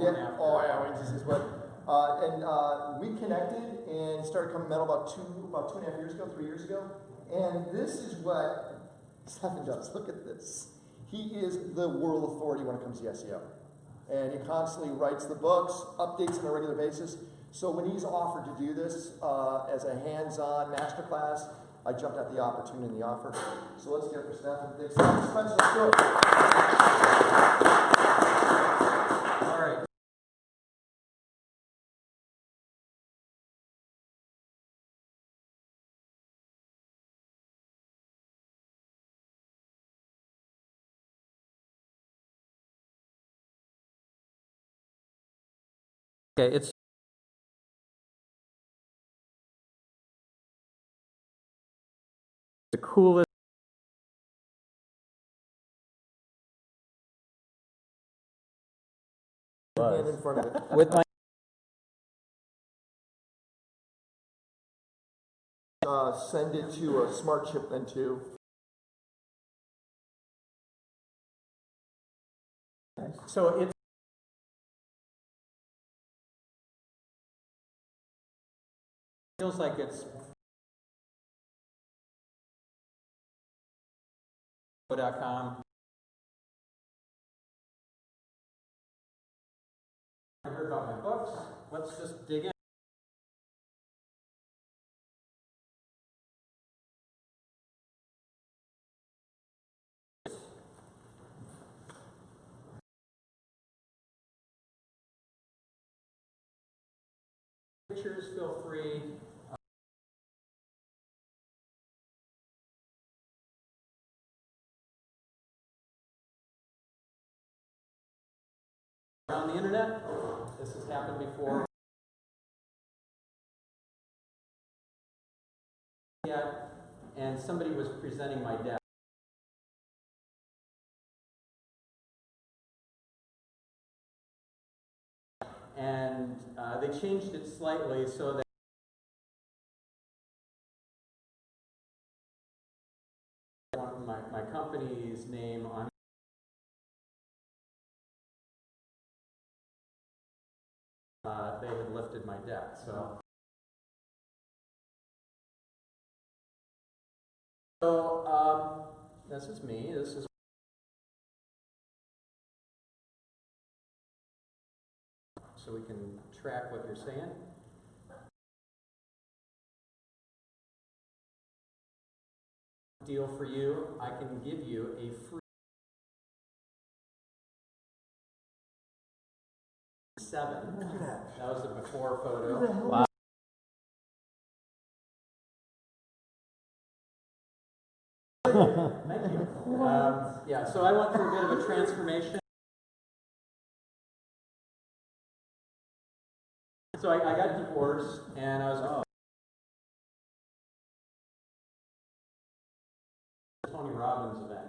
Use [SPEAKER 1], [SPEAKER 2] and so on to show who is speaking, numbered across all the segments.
[SPEAKER 1] before and after.
[SPEAKER 2] Oh yeah, wait, this is what. We connected and started coming metal about 2.5 years ago, 3 years ago. And this is what Stephan does. Look at this. He is the world authority when it comes to SEO. And he constantly writes the books, updates on a regular basis. So when he's offered to do this as a hands-on masterclass, I jumped at the opportunity and the offer. So let's get it for Stephan. Thanks. Let's go.
[SPEAKER 1] All right. Okay, it's the coolest.
[SPEAKER 2] Hand in front of it.
[SPEAKER 1] With my
[SPEAKER 2] send it to a smart chip then too.
[SPEAKER 1] so it feels like it's .com. I heard about my books. Let's just dig in. Pictures, feel free. Around the internet, this has happened before. And somebody was presenting my deck. And they changed it slightly so that my company's name on they had lifted my deck. So this is me. This is so we can track what you're saying. Deal for you. I can give you a free 7. That was the before photo. Wow. Thank you. Yeah, so I went through a bit of a transformation. So I got divorced, and I was Tony Robbins event.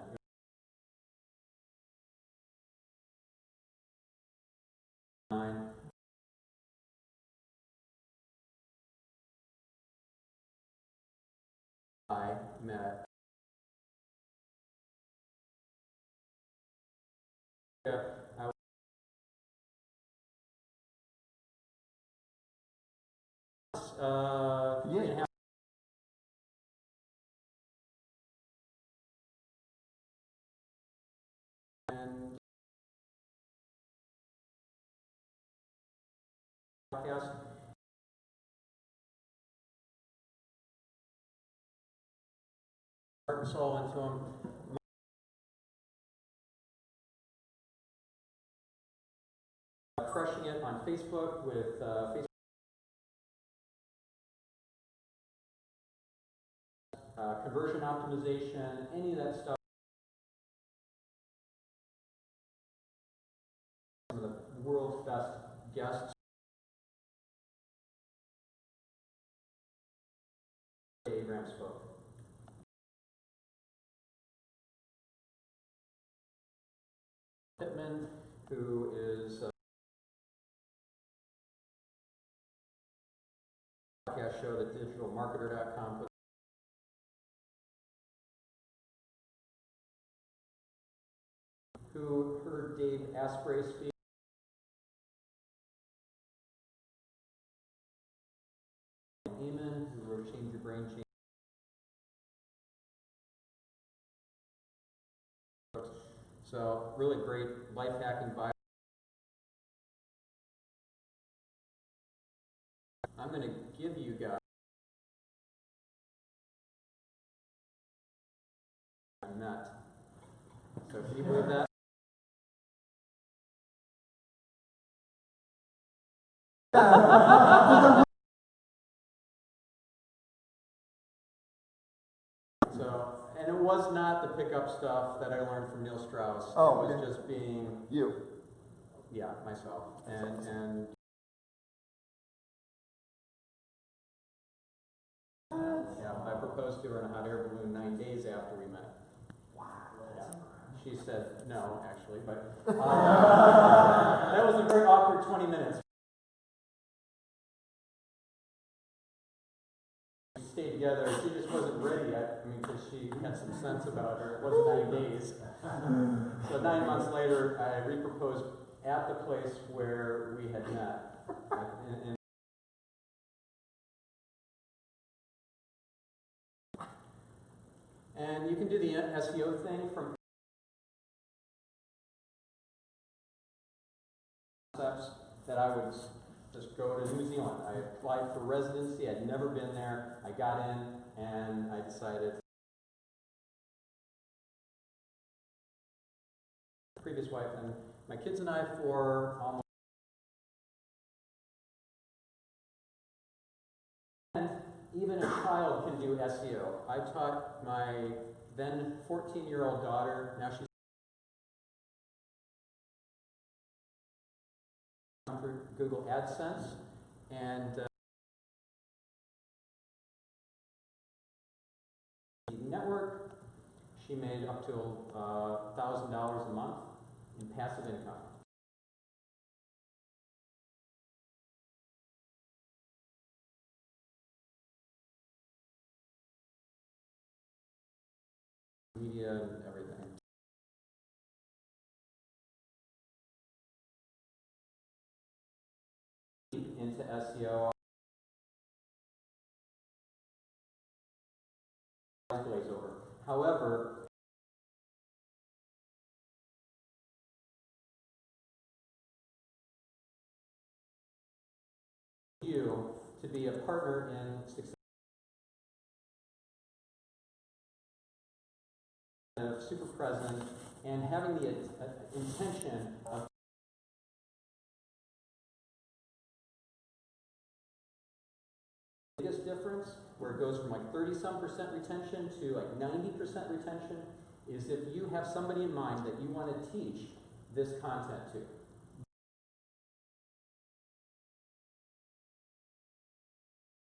[SPEAKER 1] I met. Yeah, yeah. And podcast. Heart and soul into them. Crushing it on Facebook with Facebook conversion optimization, any of that stuff. Some of the world's best guests. Abraham spoke. Pittman, who is podcast show that digitalmarketer.com. Who heard Dave Asprey speak. Eamon, who wrote Change Your Brain, Change. So really great life hacking bio. I'm going to give you guys a nut. So can you believe that? So, and it was not the pickup stuff that I learned from Neil Strauss.
[SPEAKER 2] Oh,
[SPEAKER 1] it was just being
[SPEAKER 2] you.
[SPEAKER 1] Yeah, myself. And yeah, I proposed to her in a hot air balloon 9 days after we met.
[SPEAKER 2] Wow.
[SPEAKER 1] Yeah. She said no, actually, but that was a very awkward 20 minutes. We stayed together. She just wasn't ready. I mean, because she had some sense about her. It was 9 days. So 9 months later, I reproposed at the place where we had met. And you can do the SEO thing from concepts that I would just go to New Zealand. I applied for residency. I'd never been there. I got in and I decided. Previous wife and my kids and I for almost. And even a child can do SEO. I taught my then 14-year-old daughter, now she's through Google AdSense, and network, she made up to $1,000 a month in passive income. Media and everything. Into SEO. Glaze over. However, you to be a partner in success. Super present and having the intention of the biggest difference where it goes from like 30-some% retention to like 90% retention is if you have somebody in mind that you want to teach this content to.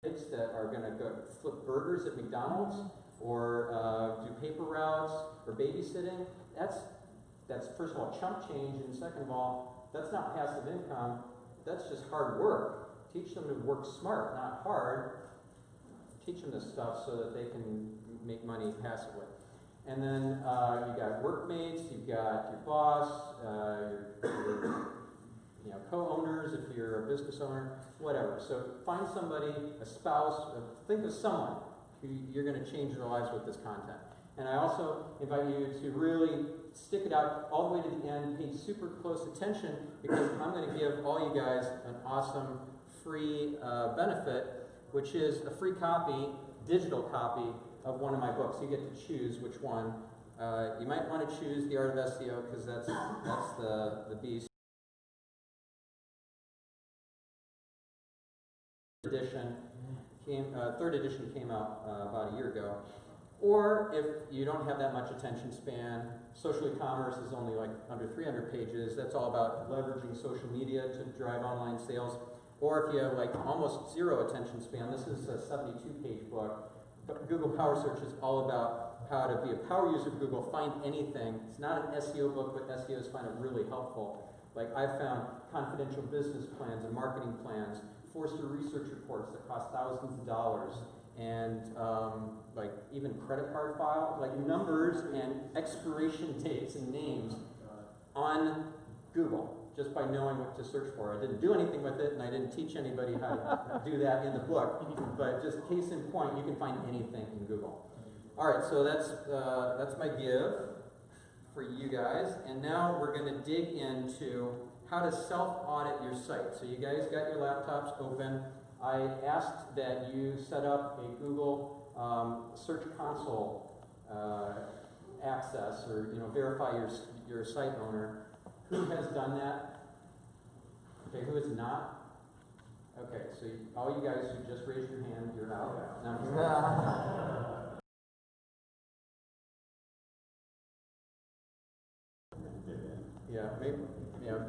[SPEAKER 1] Kids that are going to go flip burgers at McDonald's or do paper routes or babysitting, that's first of all chump change, and second of all, that's not passive income, that's just hard work. Teach them to work smart, not hard. Teach them this stuff so that they can make money passively. And then you got workmates, you've got your boss, your co-owners if you're a business owner, whatever. So find somebody, a spouse, think of someone who you're going to change their lives with this content. And I also invite you to really stick it out all the way to the end, pay super close attention, because I'm going to give all you guys an awesome free benefit, which is a free copy, digital copy of one of my books. You get to choose which one. You might want to choose The Art of SEO because that's the beast. Third edition came out about a year ago. Or if you don't have that much attention span, social e-commerce is only like under 300 pages. That's all about leveraging social media to drive online sales. Or if you have like almost zero attention span, this is a 72-page book. But Google Power Search is all about how to be a power user of Google, find anything. It's not an SEO book, but SEOs find it really helpful. Like I've found confidential business plans and marketing plans, Forrester research reports that cost thousands of dollars, and like even credit card file, like numbers and expiration dates and names on Google. just by knowing what to search for. I didn't do anything with it, and I didn't teach anybody how to do that in the book, but just case in point, you can find anything in Google. All right, so that's my give for you guys, and now we're going to dig into how to self-audit your site. So you guys got your laptops open. I asked that you set up a Google Search Console access, or verify your site owner. Who has done that? Okay, who has not? Okay, so all you guys who just raised your hand, you're out. No, I'm just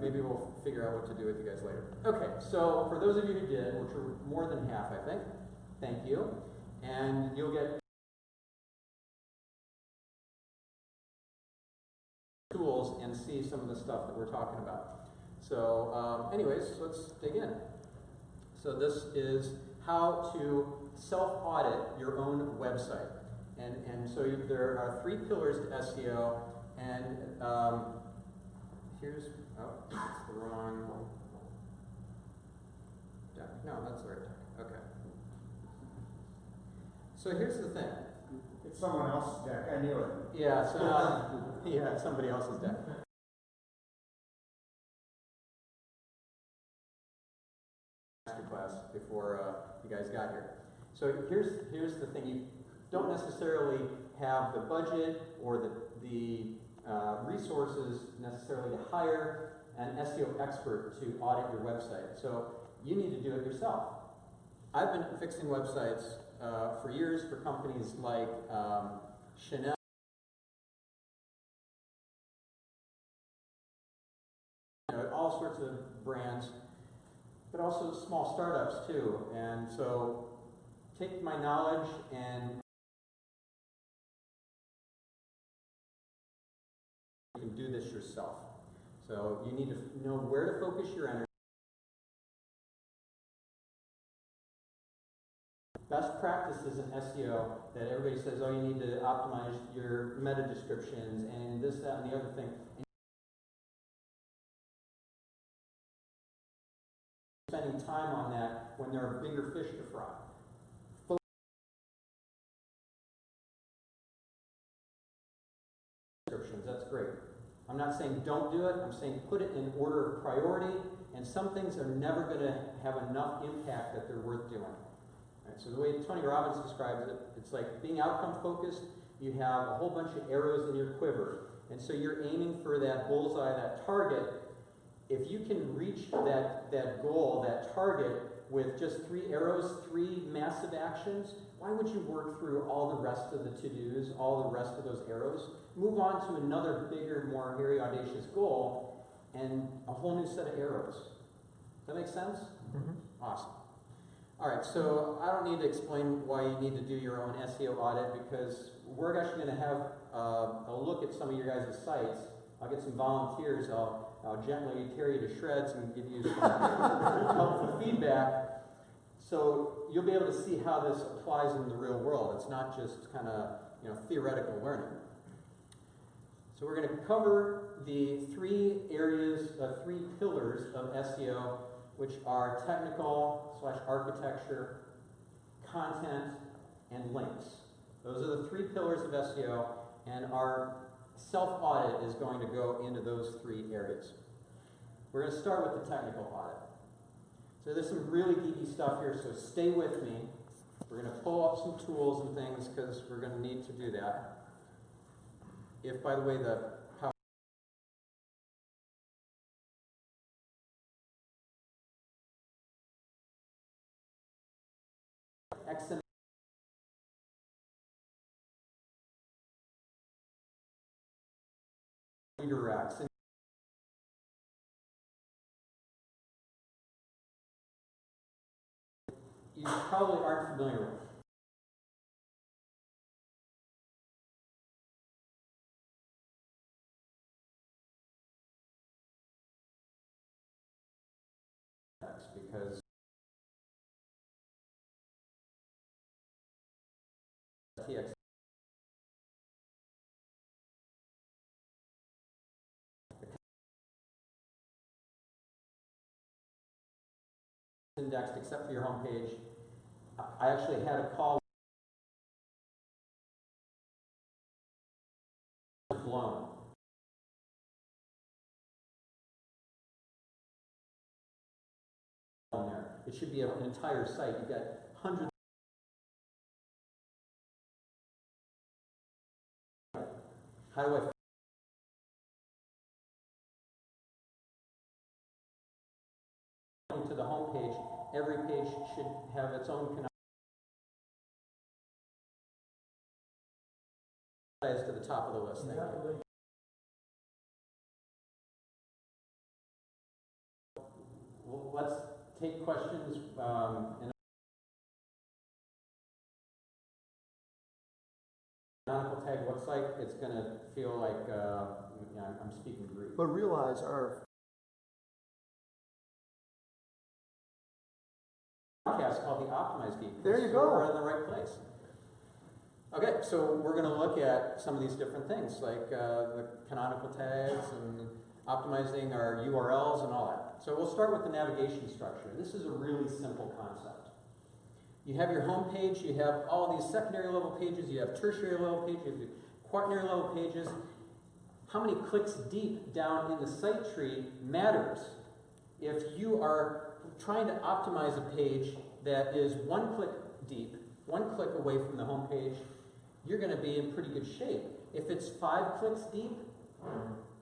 [SPEAKER 1] maybe we'll figure out what to do with you guys later. Okay, so for those of you who did, which are more than half, I think, thank you. And you'll get tools and see some of the stuff that we're talking about. So anyways, let's dig in. So this is how to self-audit your own website. And so there are 3 pillars to SEO, and here's, that's the wrong deck. No, that's the right deck. Okay. So here's the thing.
[SPEAKER 3] It's someone else's deck, I knew it.
[SPEAKER 1] Yeah, so now, yeah, it's somebody else's deck. Class before you guys got here. So here's the thing. You don't necessarily have the budget or the resources necessarily to hire an SEO expert to audit your website. So you need to do it yourself. I've been fixing websites for years for companies like Chanel, all sorts of brands, but also small startups too. And so take my knowledge and you can do this yourself. So you need to know where to focus your energy. Best practices in SEO that everybody says, oh, you need to optimize your meta descriptions and this, that, and the other thing. Spending time on that when there are bigger fish to fry. Descriptions, that's great. I'm not saying don't do it, I'm saying put it in order of priority, and some things are never going to have enough impact that they're worth doing. Right, so the way Tony Robbins describes it, it's like being outcome focused. You have a whole bunch of arrows in your quiver, and so you're aiming for that bullseye, that target. If you can reach that goal, that target, with just 3 arrows, 3 massive actions, why would you work through all the rest of the to-dos, all the rest of those arrows? Move on to another bigger, more hairy, audacious goal, and a whole new set of arrows. Does that make sense? Mm-hmm. Awesome. All right, so I don't need to explain why you need to do your own SEO audit, because we're actually going to have a look at some of your guys' sites. I'll get some volunteers. I'll gently tear you to shreds and give you some helpful feedback. So you'll be able to see how this applies in the real world. It's not just kind of theoretical learning. So we're going to cover the 3 areas, 3 pillars of SEO, which are technical/architecture, content, and links. Those are the 3 pillars of SEO, and our self-audit is going to go into those 3 areas. We're going to start with the technical audit. So there's some really geeky stuff here, so stay with me. We're going to pull up some tools and things because we're going to need to do that. If, by the way, the XML redirects. You probably aren't familiar with. Because TX indexed except for your home page. I actually had a call blown. On there. It should be an entire site. You've got hundreds. How do I to the home page? Every page should have its own to the top of the list. Thank you. Well, let's take questions. In canonical tag looks like, it's going to feel like I'm speaking Greek.
[SPEAKER 2] But realize our
[SPEAKER 1] podcast called the Optimized Geek.
[SPEAKER 2] There you
[SPEAKER 1] So
[SPEAKER 2] go.
[SPEAKER 1] we're in the right place. Okay, so we're going to look at some of these different things, like the canonical tags and optimizing our URLs and all that. So we'll start with the navigation structure. This is a really simple concept. You have your home page, you have all these secondary level pages, you have tertiary level pages, you have quaternary level pages. How many clicks deep down in the site tree matters. If you are trying to optimize a page that is one click deep, one click away from the home page, you're going to be in pretty good shape. If it's 5 clicks deep,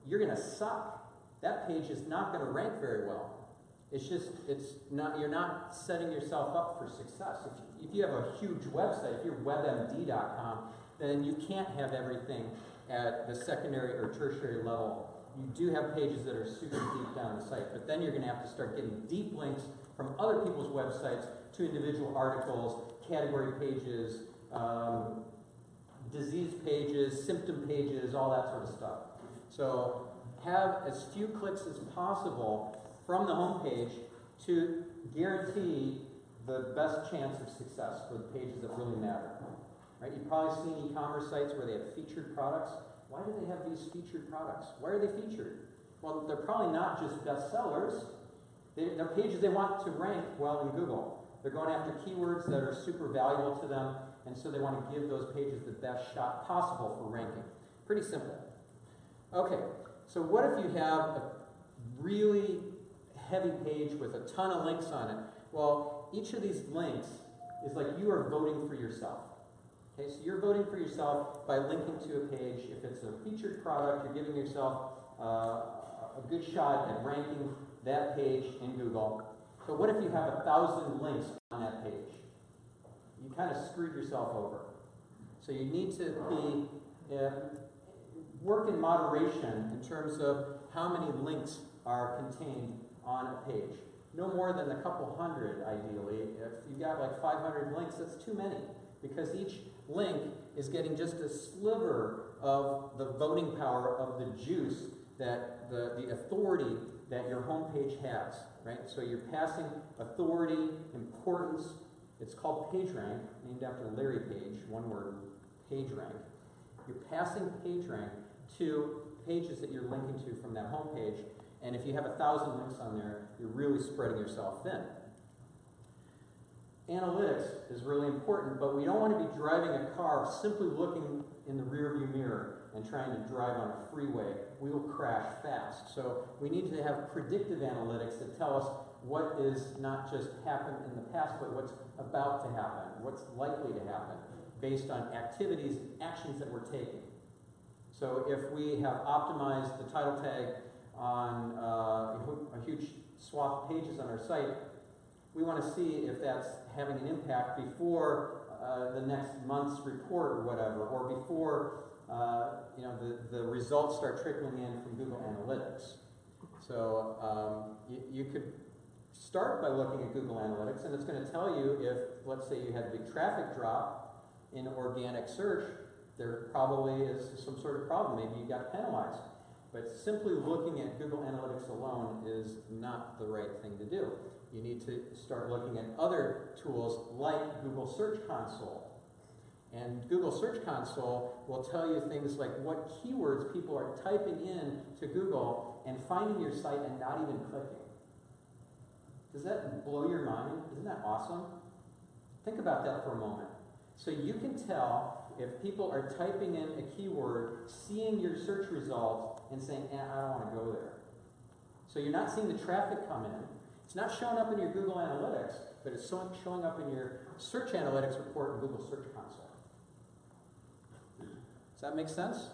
[SPEAKER 1] you're going to suck. That page is not going to rank very well. You're not setting yourself up for success. If you have a huge website, if you're webmd.com, then you can't have everything at the secondary or tertiary level. You do have pages that are super deep down the site, but then you're going to have to start getting deep links from other people's websites to individual articles, category pages, disease pages, symptom pages, all that sort of stuff. So have as few clicks as possible from the home page to guarantee the best chance of success for the pages that really matter. Right? You've probably seen e-commerce sites where they have featured products. Why do they have these featured products? Why are they featured? Well, they're probably not just bestsellers. They're pages they want to rank well in Google. They're going after keywords that are super valuable to them, and so they want to give those pages the best shot possible for ranking. Pretty simple. Okay, so what if you have a really heavy page with a ton of links on it? Well, each of these links is like you are voting for yourself. Okay, so you're voting for yourself by linking to a page. If it's a featured product, you're giving yourself a good shot at ranking that page in Google. So what if you have 1,000 links on that page? You kind of screwed yourself over. So you need to be work in moderation in terms of how many links are contained on a page. No more than a couple hundred, ideally. If you've got like 500 links, that's too many, because each link is getting just a sliver of the voting power of the juice, that the authority that your homepage has, right? So you're passing authority, importance. It's called PageRank, named after Larry Page, one word, PageRank. You're passing PageRank to pages that you're linking to from that homepage, and if you have 1,000 links on there, you're really spreading yourself thin. Analytics is really important, but we don't want to be driving a car simply looking in the rearview mirror and trying to drive on a freeway. We will crash fast. So we need to have predictive analytics that tell us what is not just happened in the past, but what's about to happen, what's likely to happen, based on activities and actions that we're taking. So if we have optimized the title tag on a huge swath of pages on our site, we want to see if that's having an impact before the next month's report or whatever, or before the results start trickling in from Google Analytics. So you could start by looking at Google Analytics, and it's going to tell you if, let's say, you had a big traffic drop in organic search, there probably is some sort of problem. Maybe you got penalized. But simply looking at Google Analytics alone is not the right thing to do. You need to start looking at other tools like Google Search Console. And Google Search Console will tell you things like what keywords people are typing in to Google and finding your site and not even clicking. Does that blow your mind? Isn't that awesome? Think about that for a moment. So you can tell if people are typing in a keyword, seeing your search results, and saying, I don't want to go there. So you're not seeing the traffic come in. It's not showing up in your Google Analytics, but it's showing up in your Search Analytics report in Google Search Console. Does that make sense?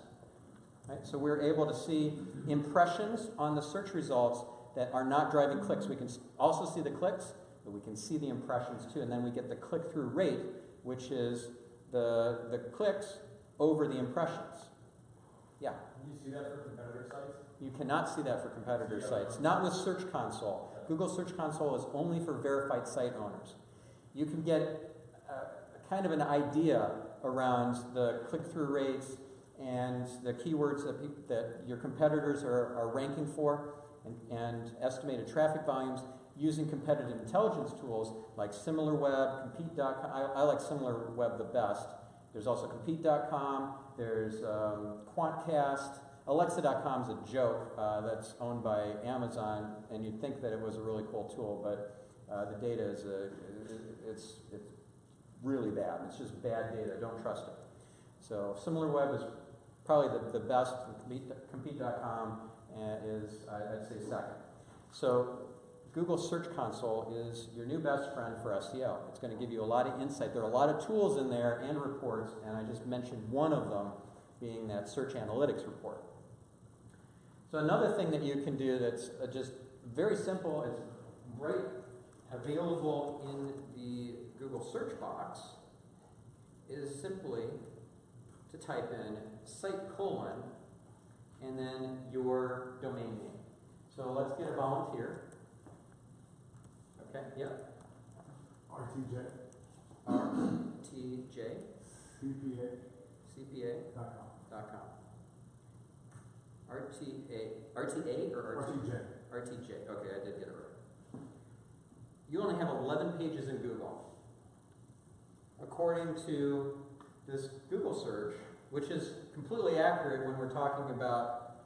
[SPEAKER 1] Right? So we're able to see impressions on the search results that are not driving clicks. We can also see the clicks, but we can see the impressions too. And then we get the click-through rate, which is the clicks over the impressions. Yeah?
[SPEAKER 4] Can you see that for competitor sites?
[SPEAKER 1] You cannot see that for competitor sites. Not with Search Console. Google Search Console is only for verified site owners. You can get kind of an idea around the click-through rates and the keywords that your competitors are ranking for and estimated traffic volumes using competitive intelligence tools like SimilarWeb, Compete.com. I like SimilarWeb the best. There's also Compete.com. There's Quantcast. Alexa.com is a joke that's owned by Amazon, and you'd think that it was a really cool tool, but the data is it's really bad. It's just bad data. Don't trust it. So SimilarWeb is probably the best. Compete.com is, I'd say, second. So Google Search Console is your new best friend for SEO. It's going to give you a lot of insight. There are a lot of tools in there and reports, and I just mentioned one of them being that Search Analytics report. So another thing that you can do that's just very simple, it's right available in the Google search box, is simply to type in site : and then your domain name. So let's get a volunteer. Okay, yeah.
[SPEAKER 3] RTJ.
[SPEAKER 1] RTJ. CPA.com. RTA or
[SPEAKER 3] RTJ.
[SPEAKER 1] RTJ. Okay, I did get it right. You only have 11 pages in Google. According to this Google search, which is completely accurate when we're talking about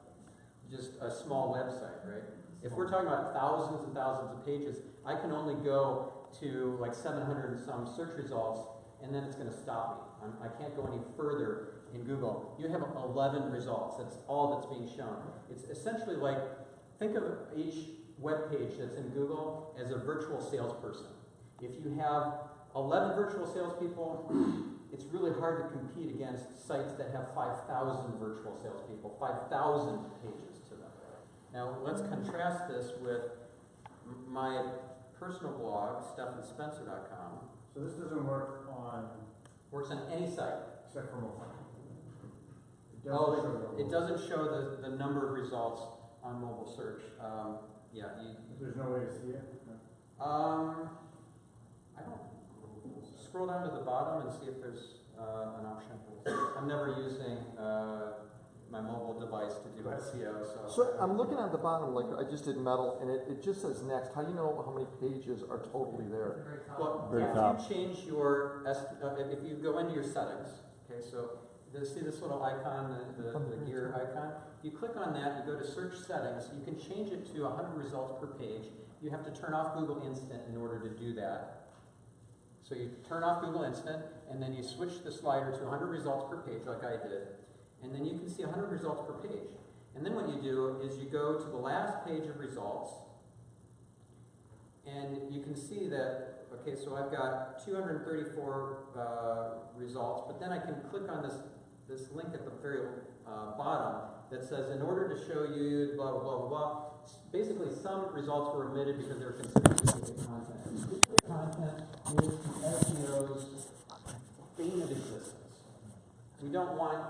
[SPEAKER 1] just a small website, right? If we're talking about thousands and thousands of pages, I can only go to like 700 and some search results, and then it's going to stop me. I can't go any further in Google. You have 11 results. That's all that's being shown. It's essentially like, think of each web page that's in Google as a virtual salesperson. If you have 11 virtual salespeople, it's really hard to compete against sites that have 5,000 virtual salespeople, 5,000 pages to them. Now, let's contrast this with my personal blog, StephanSpencer.com.
[SPEAKER 3] So this doesn't work on,
[SPEAKER 1] Works on any site.
[SPEAKER 3] except for mobile.
[SPEAKER 1] It doesn't show the number of results on mobile search.
[SPEAKER 3] There's no way to see it?
[SPEAKER 1] I don't. Scroll down to the bottom and see if there's an option. I'm never using my mobile device to do SEO.
[SPEAKER 2] So I'm looking at the bottom, like I just did metal, and it just says next. How do you know how many pages are totally there?
[SPEAKER 1] Well,
[SPEAKER 5] Very
[SPEAKER 1] if
[SPEAKER 5] top.
[SPEAKER 1] you change your, if you go into your settings, okay, so see this little icon, the gear icon? You click on that, you go to search settings, you can change it to 100 results per page. You have to turn off Google Instant in order to do that. So you turn off Google Instant, and then you switch the slider to 100 results per page, like I did, and then you can see 100 results per page. And then what you do is you go to the last page of results, and you can see that, okay, so I've got 234 results, but then I can click on this link at the very bottom that says, in order to show you blah, blah, blah, blah, blah. Basically, some results were omitted because they were considered duplicate content. Duplicate content is SEO's bane of existence. We don't want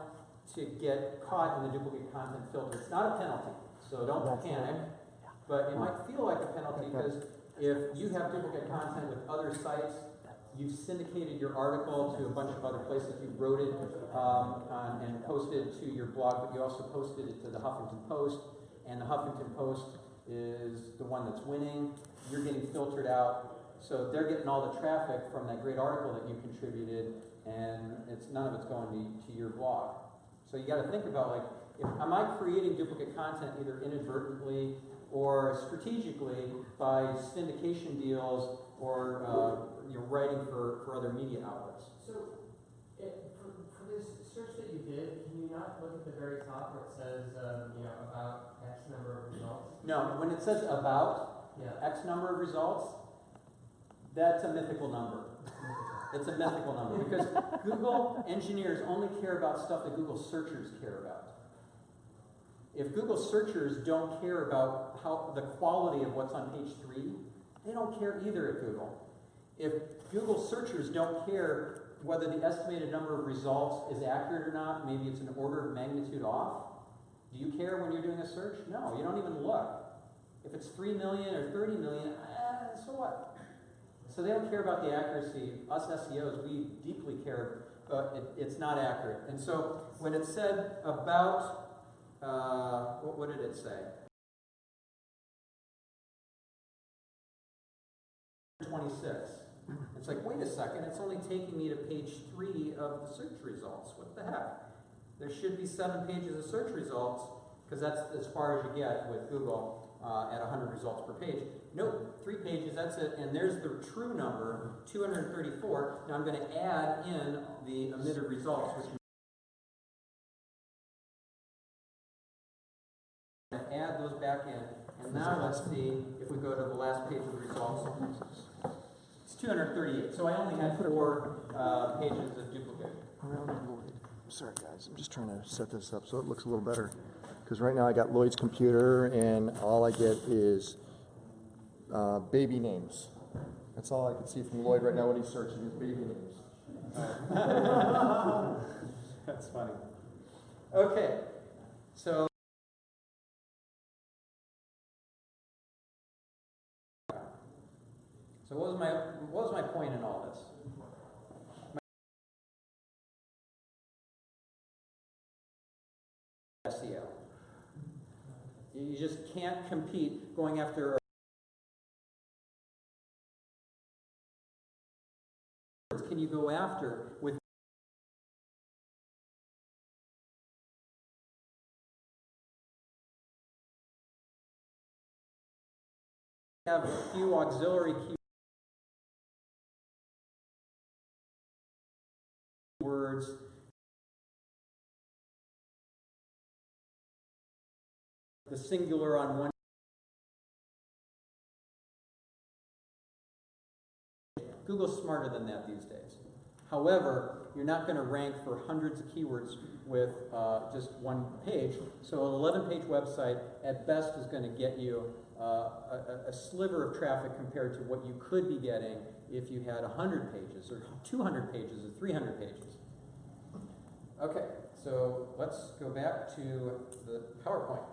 [SPEAKER 1] to get caught in the duplicate content filter. It's not a penalty, so don't panic. But it might feel like a penalty because if you have duplicate content with other sites, you've syndicated your article to a bunch of other places. You wrote it and posted it to your blog, but you also posted it to the Huffington Post, and the Huffington Post is the one that's winning. You're getting filtered out, so they're getting all the traffic from that great article that you contributed, and none of it's going to your blog. So you got to think about, like, am I creating duplicate content either inadvertently or strategically by syndication deals or writing for other media outlets.
[SPEAKER 5] So, for this search that you did, can you not look at the very top where it says, about X number of results?
[SPEAKER 1] No, when it says about X number of results, that's a mythical number. It's a mythical number because Google engineers only care about stuff that Google searchers care about. If Google searchers don't care about how the quality of what's on page 3, they don't care either at Google. If Google searchers don't care whether the estimated number of results is accurate or not, maybe it's an order of magnitude off, do you care when you're doing a search? No, you don't even look. If it's 3 million or 30 million, so what? So they don't care about the accuracy. Us SEOs, we deeply care, but it's not accurate. And so when it said about, what did it say? 26. It's like, wait a second, it's only taking me to page 3 of the search results. What the heck? There should be 7 pages of search results, because that's as far as you get with Google at 100 results per page. Nope, 3 pages, that's it. And there's the true number, 234. Now I'm going to add in the omitted results, which I'm going to add those back in. And now let's see if we go to the last page of the results. It's 238. So I only had 4 pages of duplicate.
[SPEAKER 2] Sorry guys, I'm just trying to set this up so it looks a little better. Because right now I got Lloyd's computer and all I get is baby names. That's all I can see from Lloyd right now when he's searching is baby names.
[SPEAKER 1] That's funny. Okay, so what was my point in all this? SEO. You just can't compete going after. Can you go after with have a few auxiliary keywords the singular on one. Google's smarter than that these days. However, you're not going to rank for hundreds of keywords with just one page. So an 11-page website at best is going to get you a sliver of traffic compared to what you could be getting if you had 100 pages or 200 pages or 300 pages. Okay, so let's go back to the PowerPoint.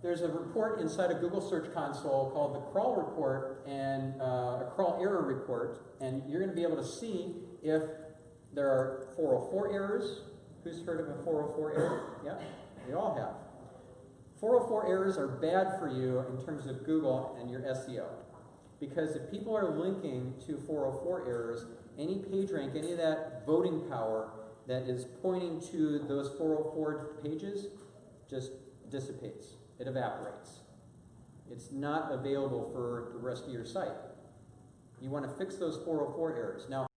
[SPEAKER 1] There's a report inside of Google Search Console called the crawl report and a crawl error report, and you're going to be able to see if there are 404 errors. Who's heard of a 404 error? Yeah, we all have. 404 errors are bad for you in terms of Google and your SEO, because if people are linking to 404 errors, any page rank, any of that voting power that is pointing to those 404 pages just dissipates. It evaporates. It's not available for the rest of your site. You want to fix those 404 errors. Now,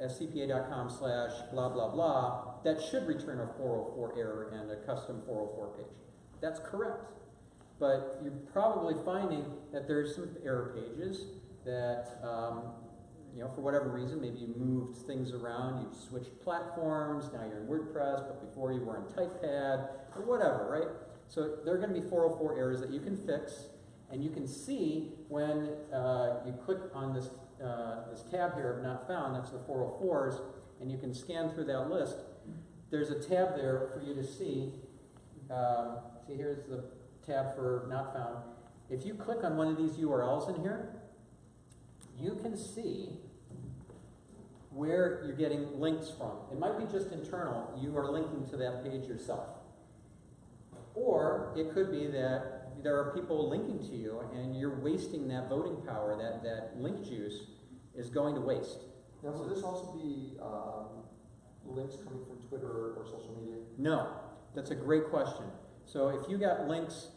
[SPEAKER 1] cpa.com/blah blah blah, that should return a 404 error and a custom 404 page. That's correct. But you're probably finding that there's some error pages that for whatever reason, maybe you moved things around, you switched platforms, now you're in WordPress, but before you were in TypePad, or whatever, right? So there are going to be 404 errors that you can fix, and you can see when you click on this tab here of not found, that's the 404s, and you can scan through that list. There's a tab there for you to see. See, here's the tab for not found. If you click on one of these URLs in here, you can see where you're getting links from. It might be just internal. You are linking to that page yourself. Or it could be that there are people linking to you and you're wasting that voting power, that link juice is going to waste.
[SPEAKER 2] Now, will this also be links coming from Twitter or social media?
[SPEAKER 1] No, that's a great question. So if you got links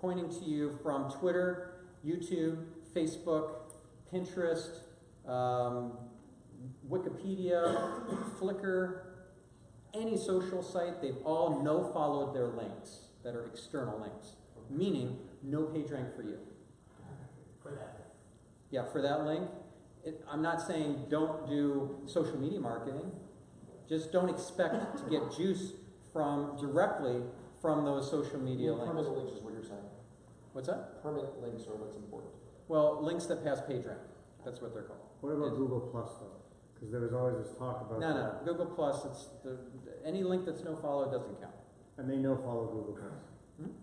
[SPEAKER 1] pointing to you from Twitter, YouTube, Facebook, Pinterest, Wikipedia, Flickr, any social site, they've all no-followed their links that are external links, meaning no page rank for you.
[SPEAKER 5] For that.
[SPEAKER 1] Yeah, for that link, I'm not saying don't do social media marketing, just don't expect to get juice directly from those social media links.
[SPEAKER 2] Permanent links is what you're saying.
[SPEAKER 1] What's that?
[SPEAKER 2] Permanent links are what's important.
[SPEAKER 1] Well, links that pass page rank, that's what they're called.
[SPEAKER 3] What about Google Plus though? Because there was always this talk about.
[SPEAKER 1] No, Google Plus, any link that's no follow doesn't count.
[SPEAKER 3] And they no follow Google Plus.
[SPEAKER 1] Hmm?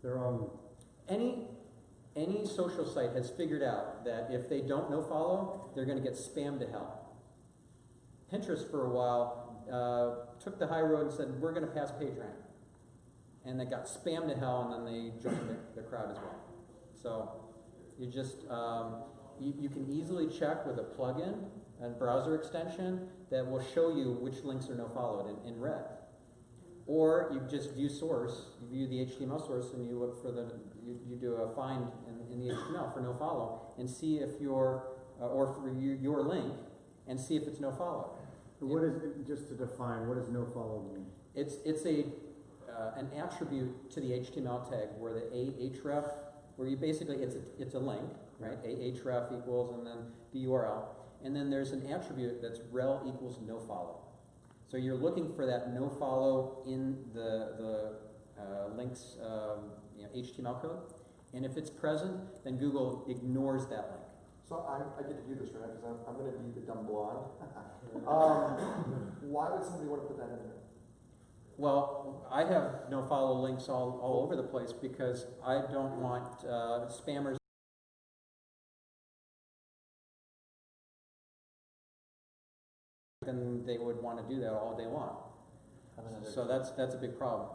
[SPEAKER 3] They're on.
[SPEAKER 1] Any social site has figured out that if they don't no follow, they're going to get spammed to hell. Pinterest for a while took the high road and said, we're going to pass page rank. And they got spammed to hell, and then they joined the crowd as well. So you just, you can easily check with a plugin, a browser extension, that will show you which links are no followed in red. Or you just view source, you view the HTML source, and you look for you do a find in the HTML for no follow, and see if or for your link, and see if it's no follow.
[SPEAKER 3] What is, just to define, what does no follow mean?
[SPEAKER 1] It's an attribute to the HTML tag where the ahref, where you basically, it's a link, right? ahref equals, and then the URL. And then there's an attribute that's rel equals no follow. So you're looking for that no follow in the link's HTML code. And if it's present, then Google ignores that link.
[SPEAKER 2] So I get to do this, right? Because I'm going to be the dumb blonde. Why would somebody want to put that in there?
[SPEAKER 1] Well, I have no follow links all over the place because I don't want spammers. Then they would want to do that all day long. So that's a big problem.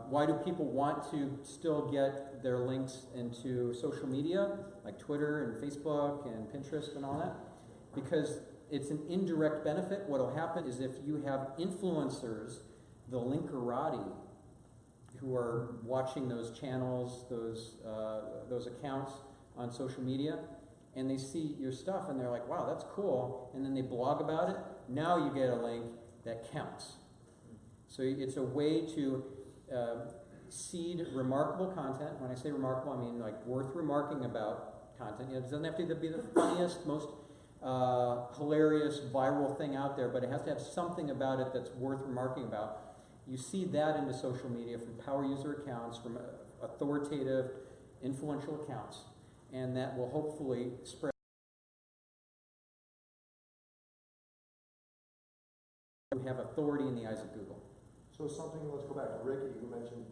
[SPEAKER 1] Why do people want to still get their links into social media like Twitter and Facebook and Pinterest and all that? Because it's an indirect benefit. What will happen is if you have influencers, the linkerati, who are watching those channels, those accounts on social media, and they see your stuff and they're like, wow, that's cool, and then they blog about it, now you get a link that counts. So it's a way to seed remarkable content. When I say remarkable, I mean like worth remarking about content. It doesn't have to be the funniest, most hilarious, viral thing out there, but it has to have something about it that's worth remarking about. You see that into social media from power user accounts, from authoritative, influential accounts, and that will hopefully spread. You have authority in the eyes of Google.
[SPEAKER 2] So something, let's go back to Ricky, who mentioned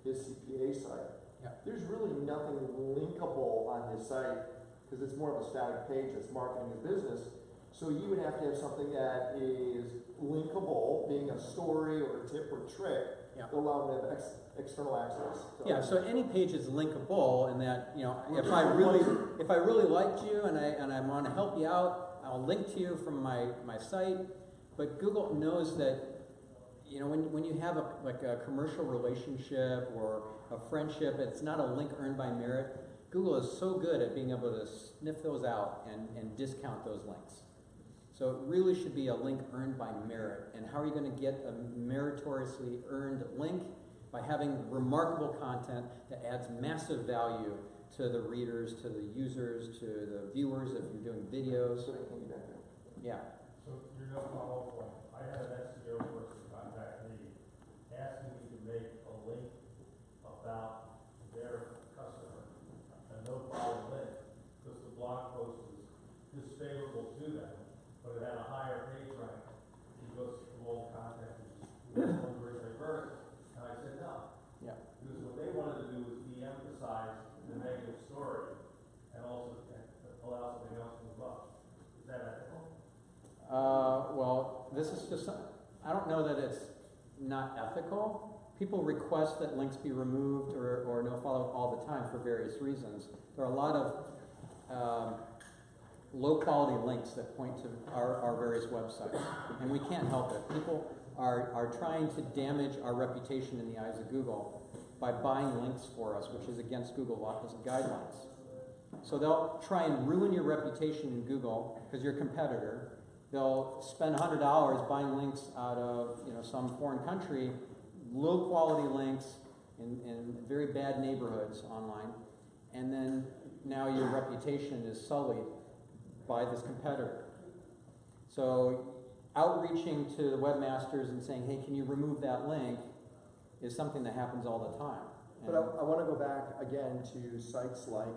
[SPEAKER 2] his CPA site.
[SPEAKER 1] Yeah.
[SPEAKER 2] There's really nothing linkable on his site because it's more of a static page that's marketing his business. So you would have to have something that is linkable, being a story or a tip or trick, to allow them to have external access.
[SPEAKER 1] Yeah, so any page is linkable, and that, if I really liked you and I want to help you out, I'll link to you from my site. But Google knows that, when you have a commercial relationship or a friendship, it's not a link earned by merit. Google is so good at being able to sniff those out and discount those links. So it really should be a link earned by merit. And how are you going to get a meritoriously earned link? By having remarkable content that adds massive value to the readers, to the users, to the viewers if you're doing videos. Yeah.
[SPEAKER 6] So your no follow point. I had an SEO person contact me asking me to make a link about their customer, a no follow link, because the blog post was disfavorable to them, but it had a higher page rank because of all the content was very diverse. And I said no.
[SPEAKER 1] Yeah.
[SPEAKER 6] Because what they wanted to do was de-emphasize the negative story and also allow something else to move up. Is that ethical?
[SPEAKER 1] Well, this is just, I don't know that it's not ethical. People request that links be removed or no follow all the time for various reasons. There are a lot of low-quality links that point to our various websites. And we can't help it. People are trying to damage our reputation in the eyes of Google by buying links for us, which is against Google guidelines. So they'll try and ruin your reputation in Google because you're a competitor. They'll spend $100 buying links out of some foreign country, low-quality links in very bad neighborhoods online, and then now your reputation is sullied by this competitor. So outreaching to the webmasters and saying, hey, can you remove that link, is something that happens all the time.
[SPEAKER 2] But I want to go back again to sites like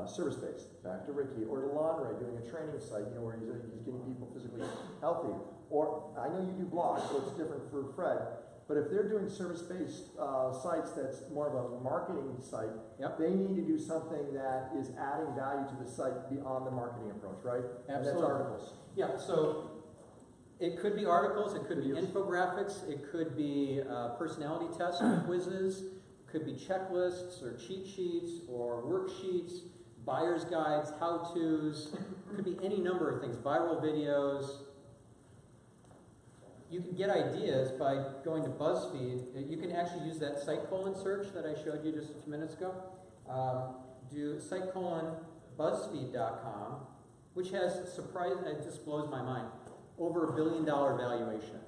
[SPEAKER 2] Service-Based, back to Ricky, or to Lonray doing a training site, where he's getting people physically healthy. Or I know you do blogs, so it's different for Fred. But if they're doing service-based sites that's more of a marketing site,
[SPEAKER 1] Yep.
[SPEAKER 2] they need to do something that is adding value to the site beyond the marketing approach, right?
[SPEAKER 1] Absolutely.
[SPEAKER 2] And that's articles.
[SPEAKER 1] Yeah, so it could be articles, it could be infographics, it could be personality tests or quizzes, it could be checklists or cheat sheets or worksheets, buyer's guides, how-tos, it could be any number of things, viral videos. You can get ideas by going to BuzzFeed. You can actually use that site colon search that I showed you just a few minutes ago. Do site colon BuzzFeed.com, which has surprising, it just blows my mind, over $1 billion valuation.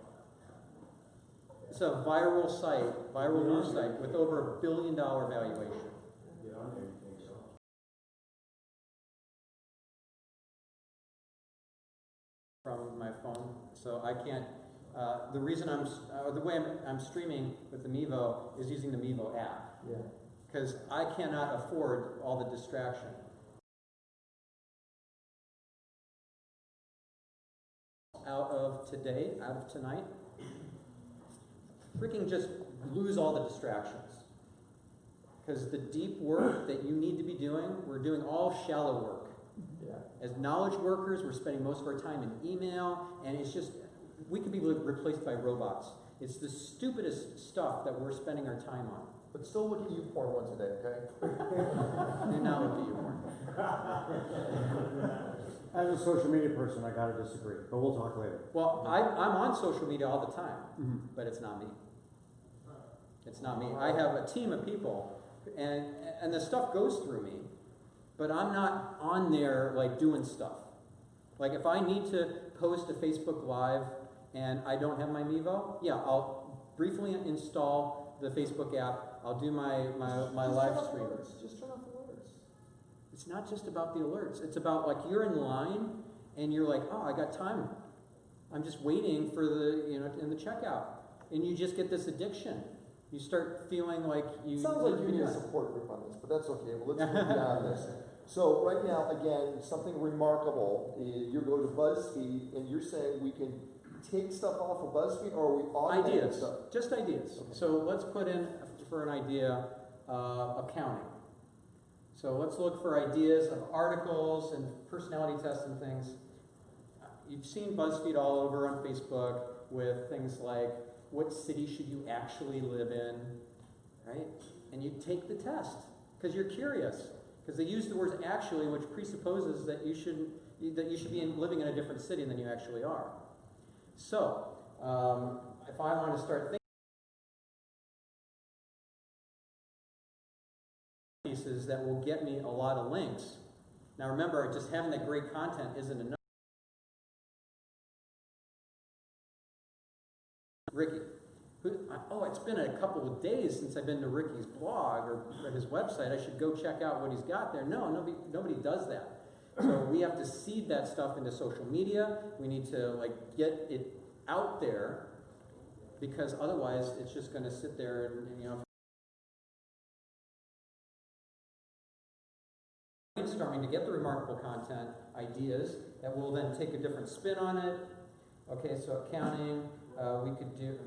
[SPEAKER 1] It's a viral site, viral news site with over $1 billion valuation.
[SPEAKER 6] Get on there, you think so?
[SPEAKER 1] From my phone, so I can't. The reason the way I'm streaming with the Mevo is using the Mevo app.
[SPEAKER 2] Yeah.
[SPEAKER 1] Because I cannot afford all the distraction. Out of today, out of tonight, freaking just lose all the distractions. Because the deep work that you need to be doing, we're doing all shallow work.
[SPEAKER 2] Yeah.
[SPEAKER 1] As knowledge workers, we're spending most of our time in email, and it's just, we could be replaced by robots. It's the stupidest stuff that we're spending our time on.
[SPEAKER 2] But still look at YouPorn once a day, okay?
[SPEAKER 1] Do not look at you more.
[SPEAKER 3] As a social media person, I gotta disagree, but we'll talk later.
[SPEAKER 1] Well, I'm on social media all the time, but it's not me. It's not me. I have a team of people, and the stuff goes through me, but I'm not on there like doing stuff. Like if I need to post a Facebook Live and I don't have my Mevo, yeah, I'll briefly install the Facebook app. I'll do my live stream.
[SPEAKER 2] Just turn off the alerts.
[SPEAKER 1] It's not just about the alerts. It's about like you're in line and you're like, oh, I got time. I'm just waiting for in the checkout. And you just get this addiction. You start feeling like you...
[SPEAKER 2] Sounds like you need a support group on this, but that's okay. Well, let's move beyond this. So right now, again, something remarkable is you go to BuzzFeed and you're saying we can take stuff off of BuzzFeed, or are we automating
[SPEAKER 1] Ideas.
[SPEAKER 2] stuff?
[SPEAKER 1] Just ideas.
[SPEAKER 2] Okay.
[SPEAKER 1] So let's put in, for an idea, accounting. So let's look for ideas of articles and personality tests and things. You've seen BuzzFeed all over on Facebook with things like, what city should you actually live in, right? And you take the test because you're curious. Because they use the words actually, which presupposes that you should be living in a different city than you actually are. So, if I want to start thinking pieces that will get me a lot of links. Now remember, just having that great content isn't enough. Ricky, it's been a couple of days since I've been to Ricky's blog or at his website. I should go check out what he's got there. No, nobody does that. So we have to seed that stuff into social media. We need to get it out there, because otherwise it's just going to sit there and brainstorming to get the remarkable content ideas that will then take a different spin on it. Okay, so accounting, we could do.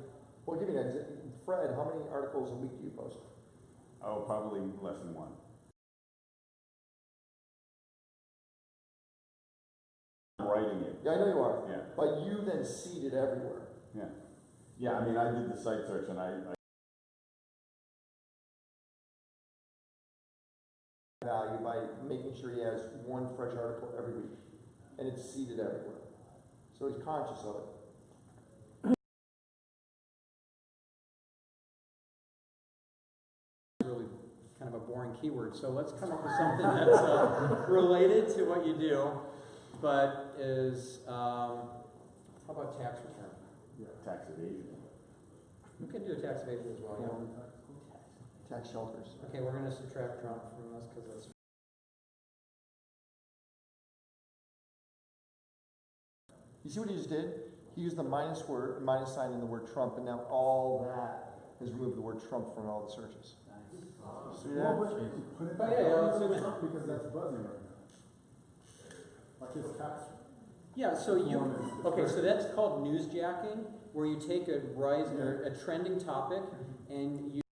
[SPEAKER 2] Well, give me an example. Fred, how many articles a week do you post?
[SPEAKER 7] Oh, probably less than one. I'm writing it.
[SPEAKER 2] Yeah, I know you are.
[SPEAKER 7] Yeah.
[SPEAKER 2] But you then seed it everywhere.
[SPEAKER 7] Yeah. Yeah, I mean, I did the site search and I
[SPEAKER 2] Value by making sure he has one fresh article every week. and it's seeded everywhere. So he's conscious of it.
[SPEAKER 1] Really kind of a boring keyword. So let's come up with something that's related to what you do, but is, how about tax return?
[SPEAKER 7] Tax evasion.
[SPEAKER 1] We can do a tax evasion as well, yeah.
[SPEAKER 2] Tax shelters.
[SPEAKER 1] Okay, we're going to subtract Trump from this because that's.
[SPEAKER 2] You see what he just did? He used the minus sign in the word Trump, and now all that has removed the word Trump from all the searches. See that?
[SPEAKER 3] Well, but put it
[SPEAKER 1] Oh,
[SPEAKER 3] back
[SPEAKER 1] yeah,
[SPEAKER 3] on
[SPEAKER 1] let's do that.
[SPEAKER 3] Trump because that's buzzing right now. Like his tax.
[SPEAKER 1] Yeah, so okay, so that's called newsjacking, where you take a or a trending topic and you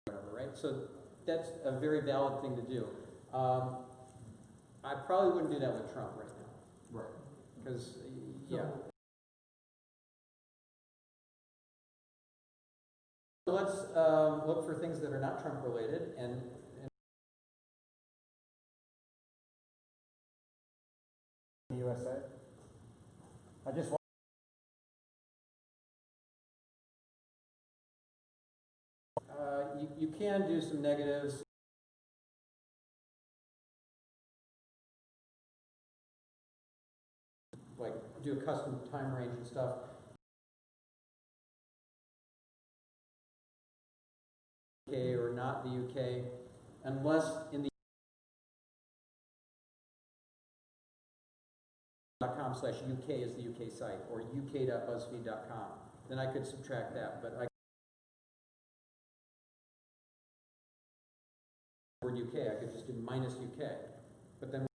[SPEAKER 1] whatever, right? So that's a very valid thing to do. I probably wouldn't do that with Trump right now.
[SPEAKER 2] Right.
[SPEAKER 1] Because, yeah. So let's look for things that are not Trump related and
[SPEAKER 3] The USA. I just want.
[SPEAKER 1] you can do some negatives. Like do a custom time range and stuff. UK or not the UK, unless in the .com/UK is the UK site, or uk.buzzfeed.com. Then I could subtract that, but I word UK, I could just do minus UK. But then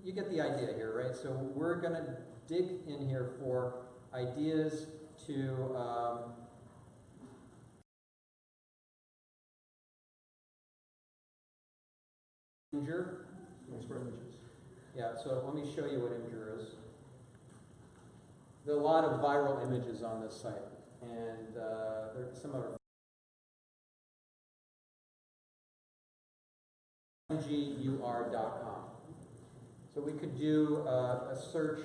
[SPEAKER 1] you get the idea here, right? So we're going to dig in here for ideas to injure.
[SPEAKER 2] That's for images.
[SPEAKER 1] Yeah, so let me show you what injure is. There are a lot of viral images on this site, and there are some other ngur.com. So we could do a search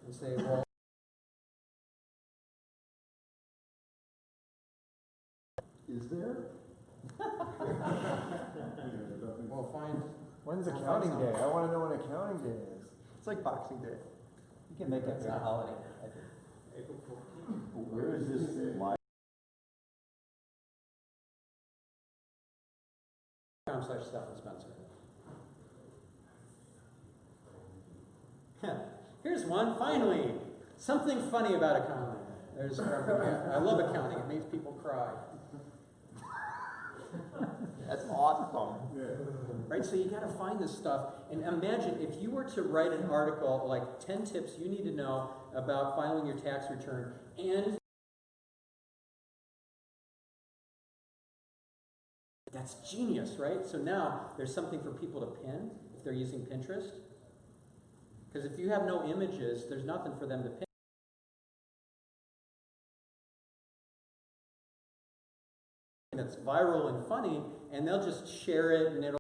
[SPEAKER 1] and say, well,
[SPEAKER 2] Is there?
[SPEAKER 1] we'll find.
[SPEAKER 3] When's accounting day? I want to know when accounting day is.
[SPEAKER 2] It's like Boxing Day.
[SPEAKER 3] You can make it
[SPEAKER 1] It's not
[SPEAKER 3] a
[SPEAKER 1] holiday.
[SPEAKER 5] April 14th.
[SPEAKER 7] Where is this live?
[SPEAKER 1] .com/Stephan Spencer. Here's one, finally. Something funny about accounting. There's I love accounting. It makes people cry.
[SPEAKER 2] That's awesome.
[SPEAKER 1] Right? So you got to find this stuff. And imagine if you were to write an article like 10 tips you need to know about filing your tax return, and that's genius, right? So now there's something for people to pin if they're using Pinterest. Because if you have no images, there's nothing for them to pin. That's viral and funny, and they'll just share it, and it'll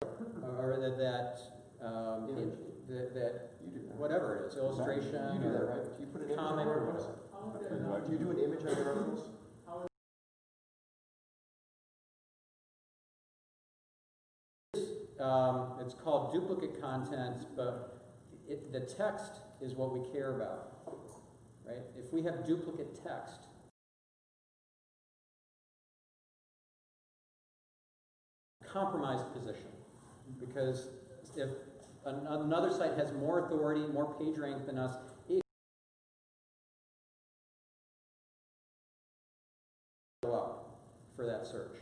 [SPEAKER 1] or that
[SPEAKER 2] You do that.
[SPEAKER 1] whatever it is, illustration,
[SPEAKER 2] You do that,
[SPEAKER 1] or
[SPEAKER 2] right? You put an image
[SPEAKER 1] comic,
[SPEAKER 2] on
[SPEAKER 1] or
[SPEAKER 2] your
[SPEAKER 1] whatever.
[SPEAKER 2] Do you do an image on your articles?
[SPEAKER 1] It's called duplicate content, but the text is what we care about, right? If we have duplicate text, compromised position, because if another site has more authority, more page rank than us, it will go up for that search.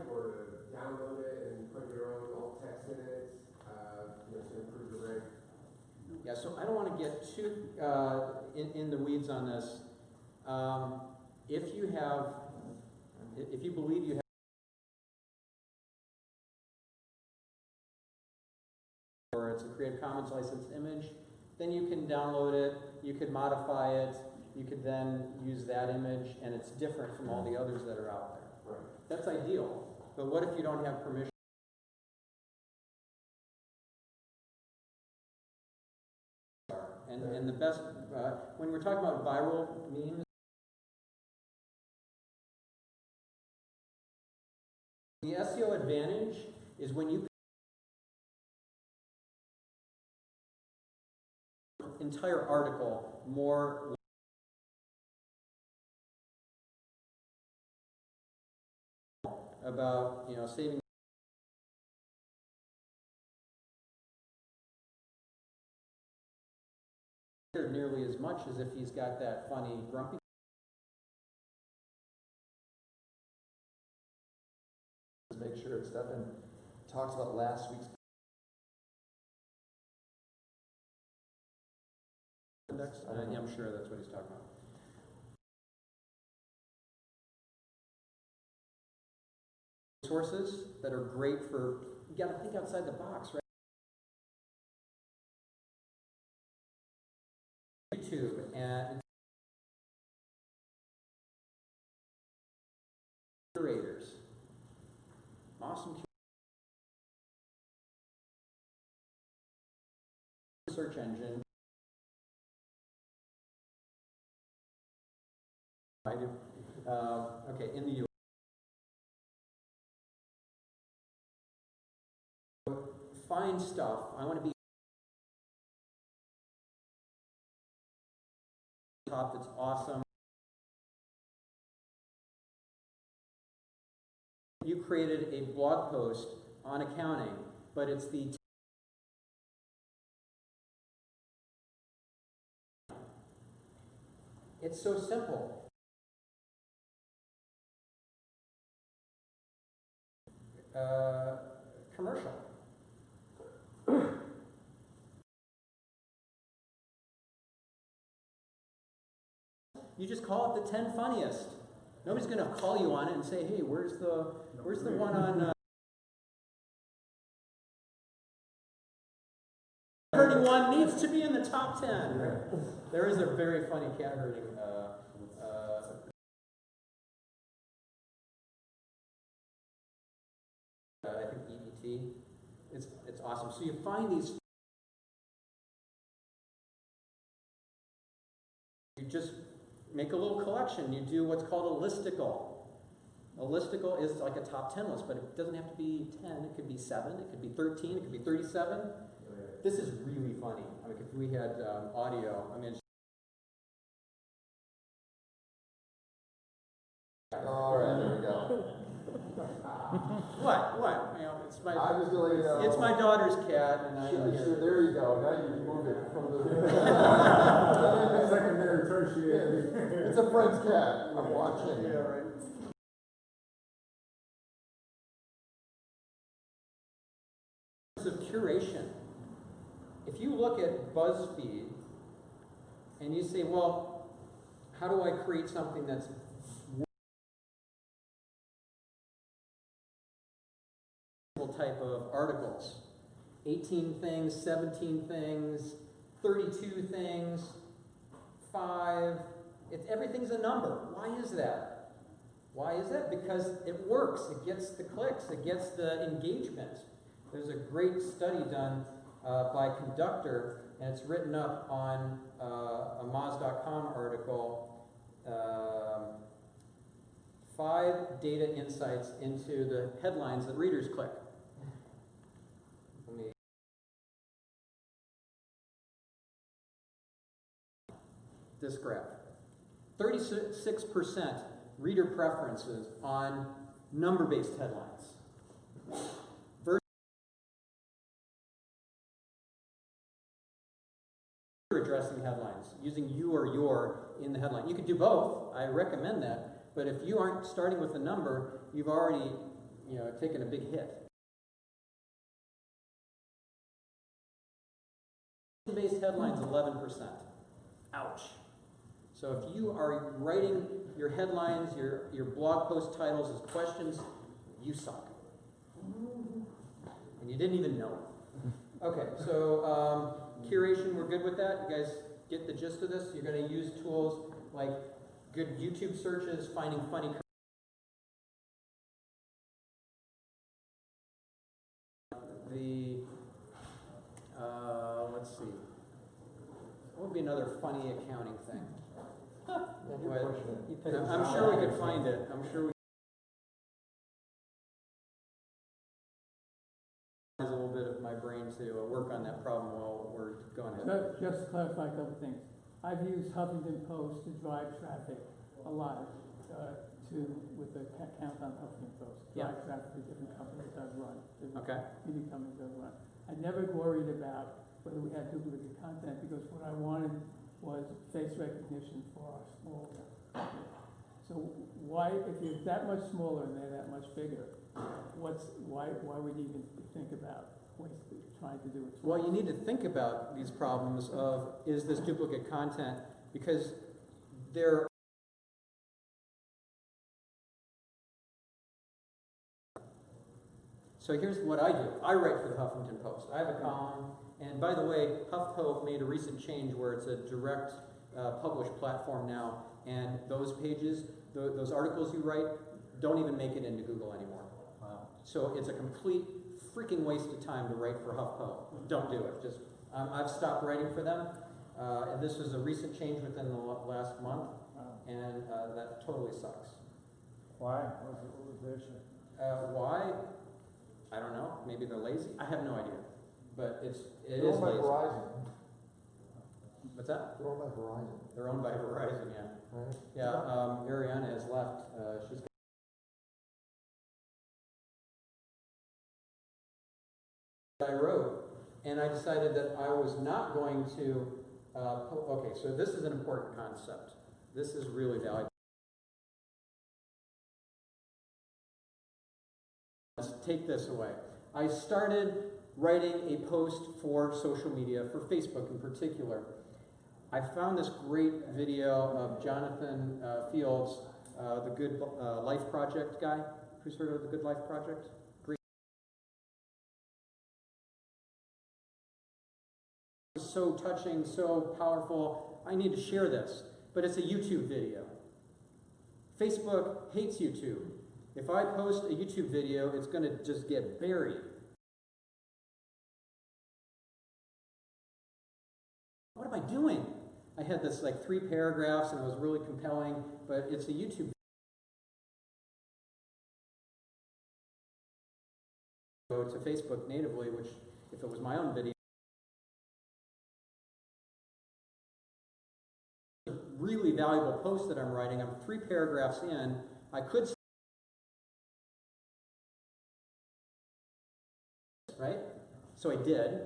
[SPEAKER 8] Or to download it and put your own alt text in it, to improve the rank.
[SPEAKER 1] Yeah, so I don't want to get too in the weeds on this. If you believe you have or it's a Creative Commons licensed image, then you can download it, you could modify it, you could then use that image, and it's different from all the others that are out there.
[SPEAKER 8] Right.
[SPEAKER 1] That's ideal, but what if you don't have permission? And the best, when we're talking about viral memes, the SEO advantage is when you entire article more about, saving nearly as much as if he's got that funny grumpy.
[SPEAKER 2] Make sure Stephan talks about last week's
[SPEAKER 1] index. Yeah, I'm sure that's what he's talking about. Sources that are great for, you got to think outside the box, right? YouTube and curators, awesome search engine. I do. Okay, in the U.S. Find stuff. I want to be top that's awesome. You created a blog post on accounting, but it's the it's so simple. Commercial. You just call it the 10 funniest. Nobody's going to call you on it and say, "Hey, where's the one on herding one needs to be in the top 10." There is a very funny cat herding. I think EET. It's awesome. So you find these. You just make a little collection. You do what's called a listicle. A listicle is like a top 10 list, but it doesn't have to be 10. It could be 7. It could be 13. It could be 37. This is really funny. I mean, if we had audio, I mean.
[SPEAKER 2] All right, there we go.
[SPEAKER 1] What? It's my.
[SPEAKER 2] I'm just gonna let you know.
[SPEAKER 1] It's my daughter's cat, and I.
[SPEAKER 2] Sure, there you go. Now you remove it from the.
[SPEAKER 3] Secondary, tertiary.
[SPEAKER 2] It's a friend's cat. I'm watching.
[SPEAKER 1] Yeah, right. Of curation. If you look at BuzzFeed and you say, well, how do I create something that's type of articles? 18 things, 17 things, 32 things, 5. Everything's a number. Why is that? Why is that? Because it works. It gets the clicks. It gets the engagement. There's a great study done by Conductor, and it's written up on a Moz.com article. 5 data insights into the headlines that readers click. Let me. This graph. 36% reader preferences on number-based headlines. Addressing headlines, using you or your in the headline. You could do both. I recommend that. But if you aren't starting with the number, you've already, taken a big hit. Based headlines, 11%. Ouch. So if you are writing your headlines, your blog post titles as questions, you suck. And you didn't even know it. Okay, so curation, we're good with that? You guys get the gist of this? You're going to use tools like good YouTube searches, finding funny. Let's see. What would be another funny accounting thing? I'm sure we could find it. I'm sure we has a little bit of my brain to work on that problem while we're going ahead.
[SPEAKER 9] Just to clarify a couple things. I've used Huffington Post to drive traffic a lot, with the count on Huffington Post. Drive traffic to different companies I've run,
[SPEAKER 1] Okay.
[SPEAKER 9] TV companies I've run. I never worried about whether we had duplicate content because what I wanted was face recognition for our small company. So why, if you're that much smaller and they're that much bigger, why would you even think about trying to do it?
[SPEAKER 1] Well, you need to think about these problems of, is this duplicate content? Because there. So here's what I do. I write for the Huffington Post. I have a column, and by the way, HuffPo made a recent change where it's a direct published platform now, and those pages, those articles you write, don't even make it into Google anymore.
[SPEAKER 2] Wow.
[SPEAKER 1] So it's a complete freaking waste of time to write for HuffPo. Don't do it. Just I've stopped writing for them, and this was a recent change within the last month, and that totally sucks.
[SPEAKER 3] Why? What was the issue?
[SPEAKER 1] Why? I don't know. Maybe they're lazy. I have no idea. But it
[SPEAKER 2] They're
[SPEAKER 1] is
[SPEAKER 2] owned by
[SPEAKER 1] lazy.
[SPEAKER 2] Verizon.
[SPEAKER 1] What's that?
[SPEAKER 2] They're owned by Verizon.
[SPEAKER 1] They're owned by Verizon, yeah.
[SPEAKER 2] Right.
[SPEAKER 1] Yeah, Ariana has left. She's I wrote, and I decided that I was not going to. Okay, so this is an important concept. This is really valuable. Let's take this away. I started writing a post for social media, for Facebook in particular. I found this great video of Jonathan Fields, the Good Life Project guy. Who's heard of the Good Life Project? Great. So touching, so powerful. I need to share this, but it's a YouTube video. Facebook hates YouTube. If I post a YouTube video, it's going to just get buried. What am I doing? I had this like 3 paragraphs and it was really compelling, but it's a YouTube video to Facebook natively, which if it was my own video, really valuable post that I'm writing. I'm 3 paragraphs in. I could, right? So I did.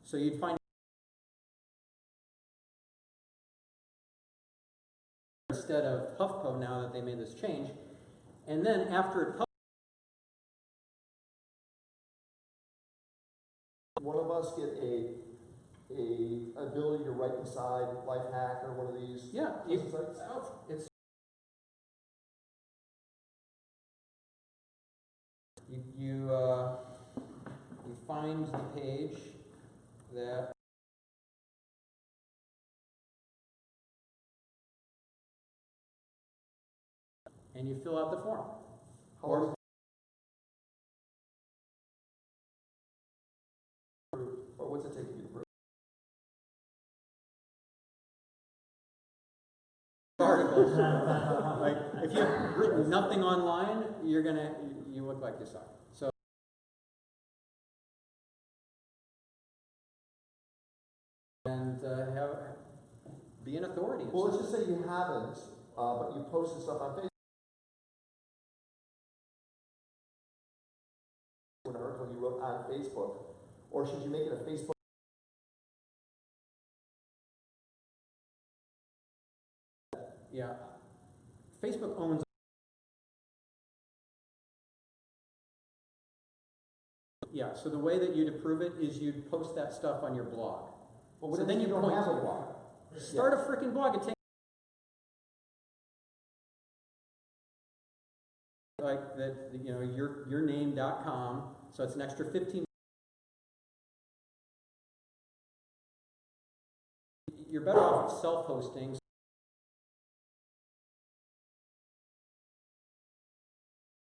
[SPEAKER 1] So you'd find instead of HuffPo now that they made this change, and then after it
[SPEAKER 2] One of us get a ability to write inside Life Hack or one of these.
[SPEAKER 1] yeah,
[SPEAKER 2] sites?
[SPEAKER 1] it's you find the page that and you fill out the form.
[SPEAKER 2] How long or what's it take you to prove?
[SPEAKER 1] Articles. Like if you've written nothing online, you look like you suck. So and be an authority.
[SPEAKER 2] Well, let's just say you haven't, but you posted stuff on Facebook. An article you wrote on Facebook, or should you make it a Facebook?
[SPEAKER 1] Yeah, Facebook owns. Yeah, so the way that you'd approve it is you'd post that stuff on your blog.
[SPEAKER 2] Well,
[SPEAKER 1] So then you
[SPEAKER 2] don't
[SPEAKER 1] point
[SPEAKER 2] have
[SPEAKER 1] to
[SPEAKER 2] a
[SPEAKER 1] it.
[SPEAKER 2] blog.
[SPEAKER 1] Start a freaking blog and take like that, you know, yourname.com, so it's an extra 15. You're better off self-hosting.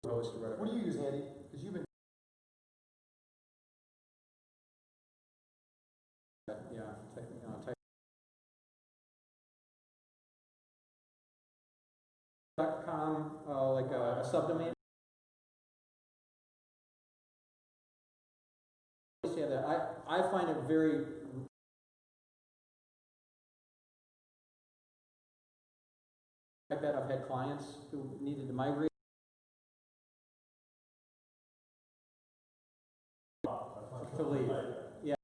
[SPEAKER 1] Host or whatever.
[SPEAKER 2] What do you use, Andy? Because you've been.
[SPEAKER 1] Yeah, type. .com, like a subdomain. Yeah, that I find it very. I bet I've had clients who needed to migrate. To leave. Yeah.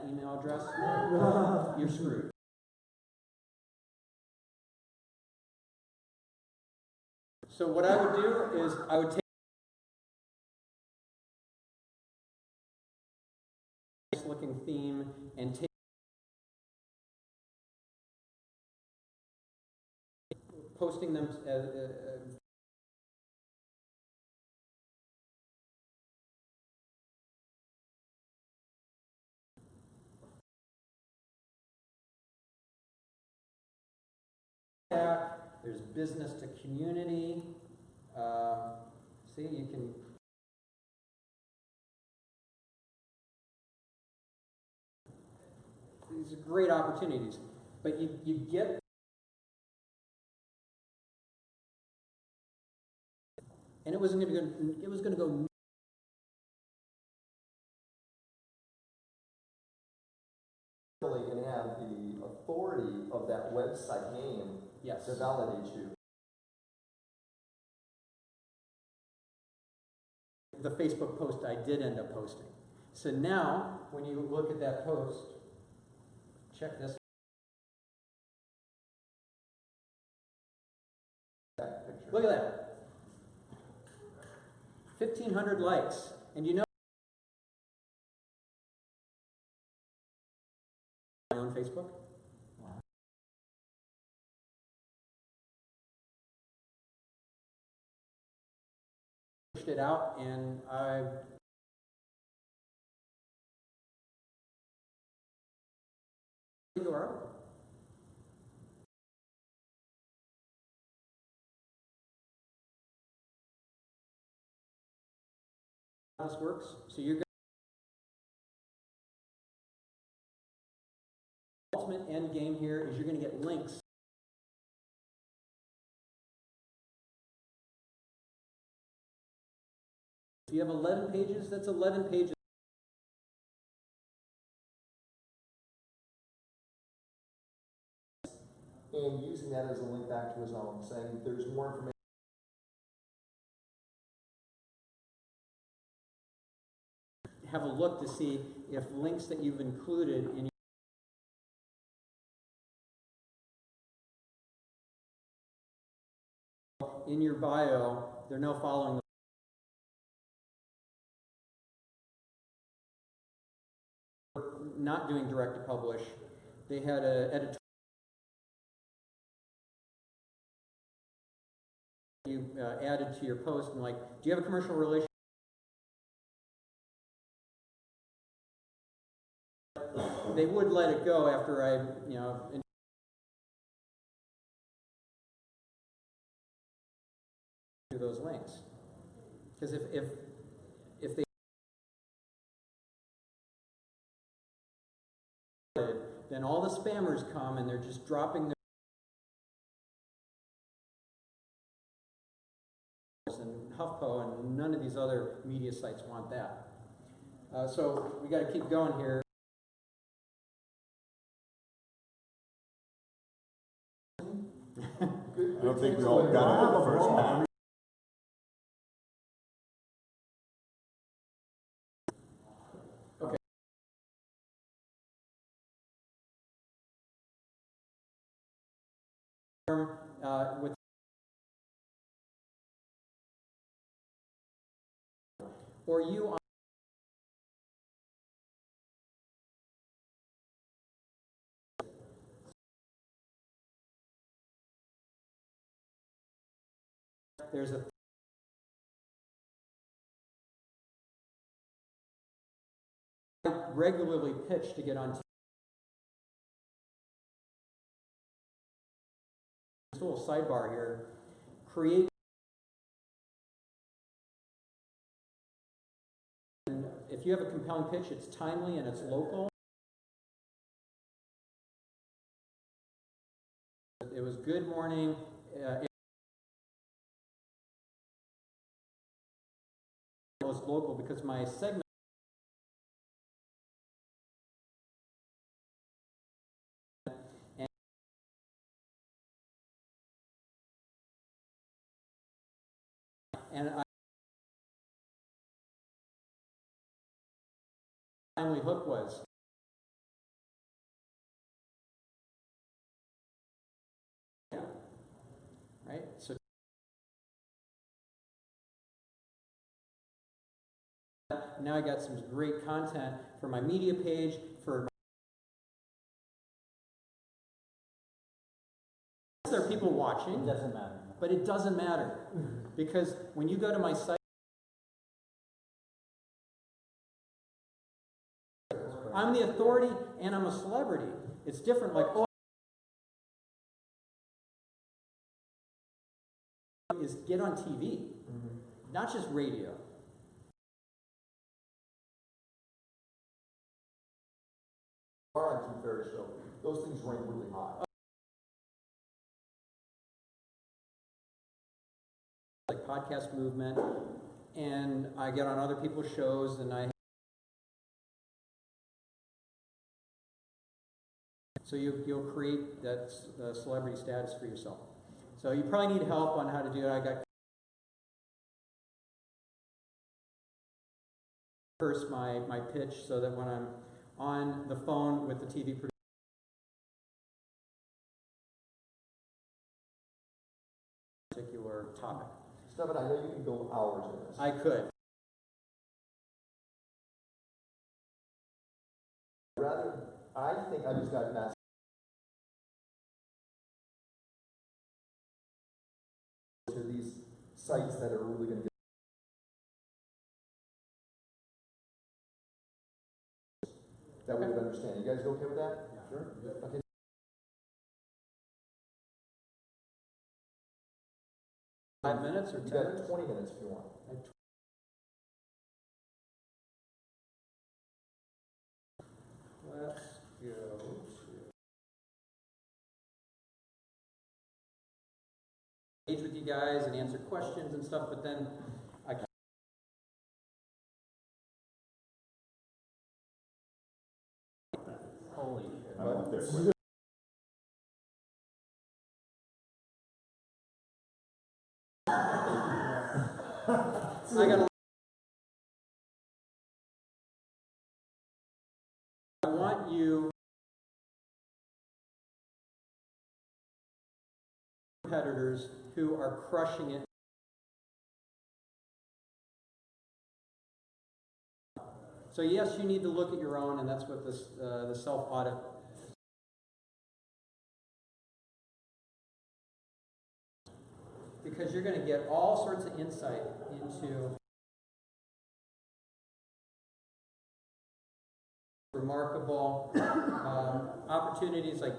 [SPEAKER 1] Email address, you're screwed. So what I would do is I would take a nice looking theme and take posting them as there's business to community. See, you can. These are great opportunities, but you get. And it wasn't going to go. It was going to go.
[SPEAKER 2] And have the authority of that website name
[SPEAKER 1] Yes.
[SPEAKER 2] to validate you.
[SPEAKER 1] The Facebook post I did end up posting. So now, when you look at that post, check this. Look at that. 1,500 likes. And you know, on Facebook. Pushed it out, and I URL. How this works? So you're ultimate end game here is you're going to get links. If you have 11 pages, that's 11 pages.
[SPEAKER 2] And using that as a link back to his own, saying there's more information.
[SPEAKER 1] Have a look to see if links that you've included in your bio, they're now following the not doing direct to publish. They had an editorial you added to your post and like, do you have a commercial relationship? They would let it go after I, you know, do those links. Because if they then all the spammers come and they're just dropping their and HuffPo and none of these other media sites want that. So we got to keep going here.
[SPEAKER 7] I don't think we all got it the first time.
[SPEAKER 1] Okay. With or you there's a I regularly pitch to get on TV. This little sidebar here, create, and if you have a compelling pitch, it's timely and it's local. It was Good Morning. It was local because my segment and I timely hook was. Yeah. Right? So now I got some great content for my media page, for there are people watching.
[SPEAKER 10] It doesn't matter.
[SPEAKER 1] But it doesn't matter because when you go to my site, I'm the authority and I'm a celebrity. It's different, like, oh, is get on TV, not just radio.
[SPEAKER 2] Our on Fair show, those things rank really high.
[SPEAKER 1] Like podcast movement, and I get on other people's shows, and so you'll create that celebrity status for yourself. So you probably need help on how to do it. I got first my pitch so that when I'm on the phone with the TV producer, particular topic.
[SPEAKER 2] Stephan, I know you can go hours in this.
[SPEAKER 1] I could.
[SPEAKER 2] I think I just got mass. To these sites that are really going to get. That we would understand. You guys okay with that?
[SPEAKER 1] Yeah.
[SPEAKER 2] Sure. Okay.
[SPEAKER 1] Five minutes or
[SPEAKER 2] You
[SPEAKER 1] 10
[SPEAKER 2] got
[SPEAKER 1] minutes?
[SPEAKER 2] 20 minutes if you want.
[SPEAKER 1] Let's go to engage with you guys and answer questions and stuff, but then I can
[SPEAKER 10] Holy shit.
[SPEAKER 7] I'm up there quick.
[SPEAKER 1] I got I want you competitors who are crushing it. So yes, you need to look at your own, and that's what this the self-audit. Because you're going to get all sorts of insight into remarkable opportunities like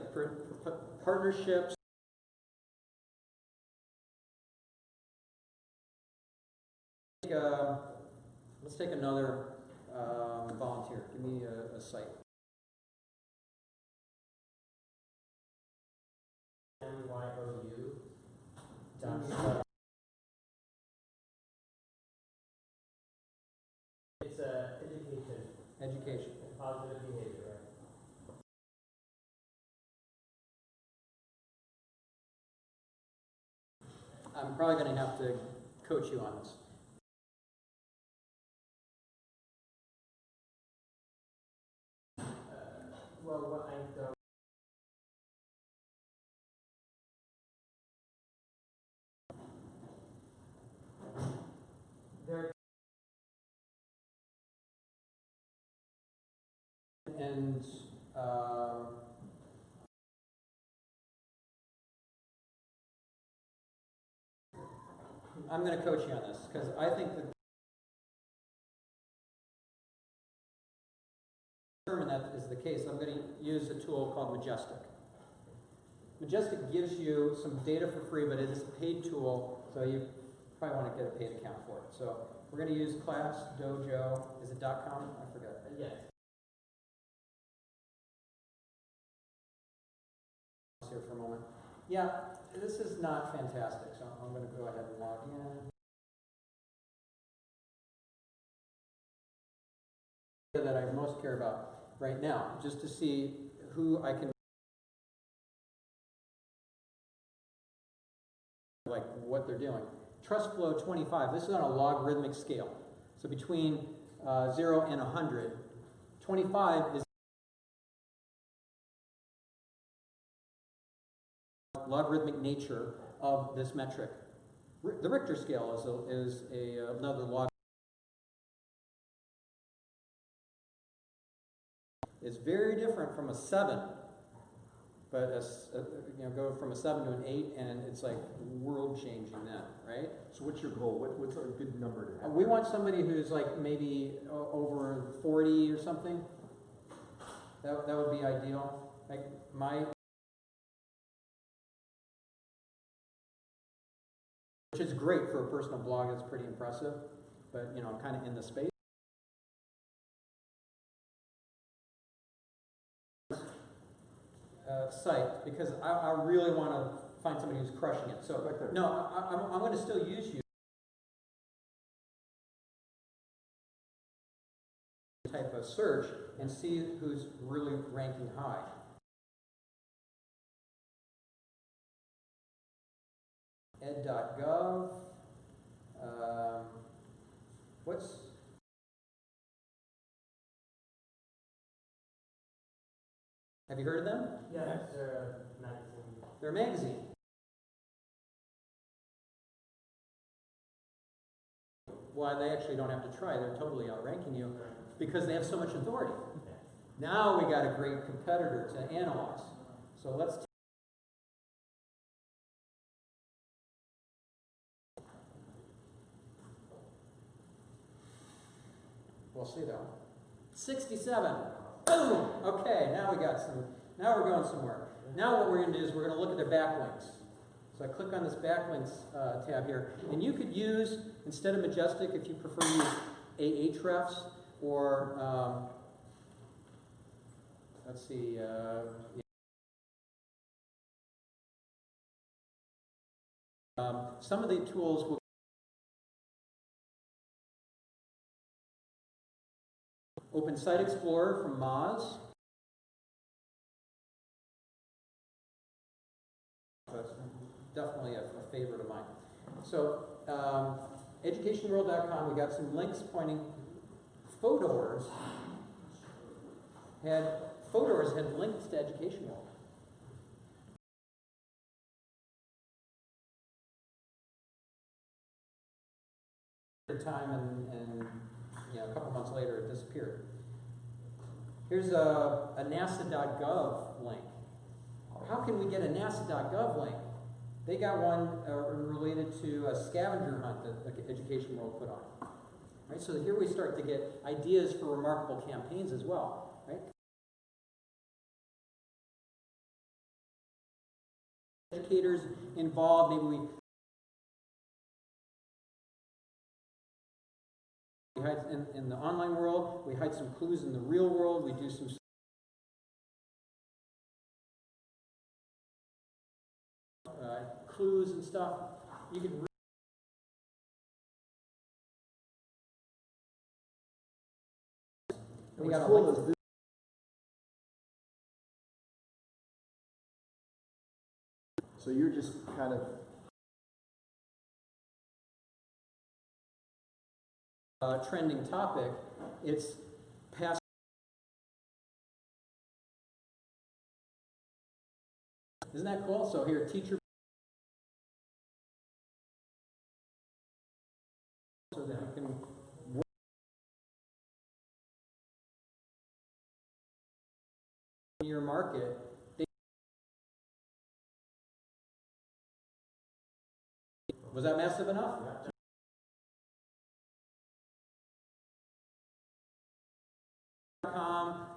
[SPEAKER 1] partnerships. Let's take another volunteer. Give me a site.
[SPEAKER 5] NYOU. It's education.
[SPEAKER 1] Education.
[SPEAKER 5] Positive behavior, right?
[SPEAKER 1] I'm probably going to have to coach you on this.
[SPEAKER 5] Well, what I don't. There.
[SPEAKER 1] And I I'm going to coach you on this because I think that determine that is the case. I'm going to use a tool called Majestic. Majestic gives you some data for free, but it is a paid tool, so you probably want to get a paid account for it. So we're going to use Class Dojo. Is it .com? I forgot.
[SPEAKER 5] Yes.
[SPEAKER 1] Here for a moment. Yeah, this is not fantastic, so I'm going to go ahead and log in. That I most care about right now, just to see who I can, like what they're doing. Trust flow 25, this is on a logarithmic scale. So between 0 and 100, 25 is logarithmic nature of this metric. The Richter scale is another log. It's very different from a 7, but go from a 7 to an 8, and it's like world changing then, right?
[SPEAKER 7] So what's your goal? What's a good number to have?
[SPEAKER 1] We want somebody who's like maybe over 40 or something. That would be ideal. Like which is great for a personal blog. It's pretty impressive, but I'm kind of in the space. Site, because I really want to find somebody who's crushing it. So
[SPEAKER 7] Right there.
[SPEAKER 1] no, I'm going to still use you. Type of search and see who's really ranking high. Ed.gov. Have you heard of them?
[SPEAKER 5] Yes, they're a magazine.
[SPEAKER 1] They're a magazine. Well, they actually don't have to try. They're totally outranking you because they have so much authority. Now we got a great competitor to analyze. So let's we'll see though. 67. Boom! Okay, now we got some. Now we're going somewhere. Now what we're going to do is we're going to look at their backlinks. So I click on this backlinks tab here, and you could use, instead of Majestic, if you prefer, use Ahrefs or let's see. Some of the tools will Open Site Explorer from Moz. That's definitely a favorite of mine. So, educationworld.com, we got some links pointing. Fodor's had links to Education World. Time and a couple months later it disappeared. Here's a NASA.gov link. How can we get a NASA.gov link? They got one related to a scavenger hunt that Education World put on. Right? So here we start to get ideas for remarkable campaigns as well. Right? Educators involved, maybe we hide in the online world, we hide some clues in the real world, we do some clues and stuff. You can we got a link.
[SPEAKER 2] So you're just kind of
[SPEAKER 1] trending topic. It's past. Isn't that cool? So here, teacher. So that you can work in your market. Was that massive enough?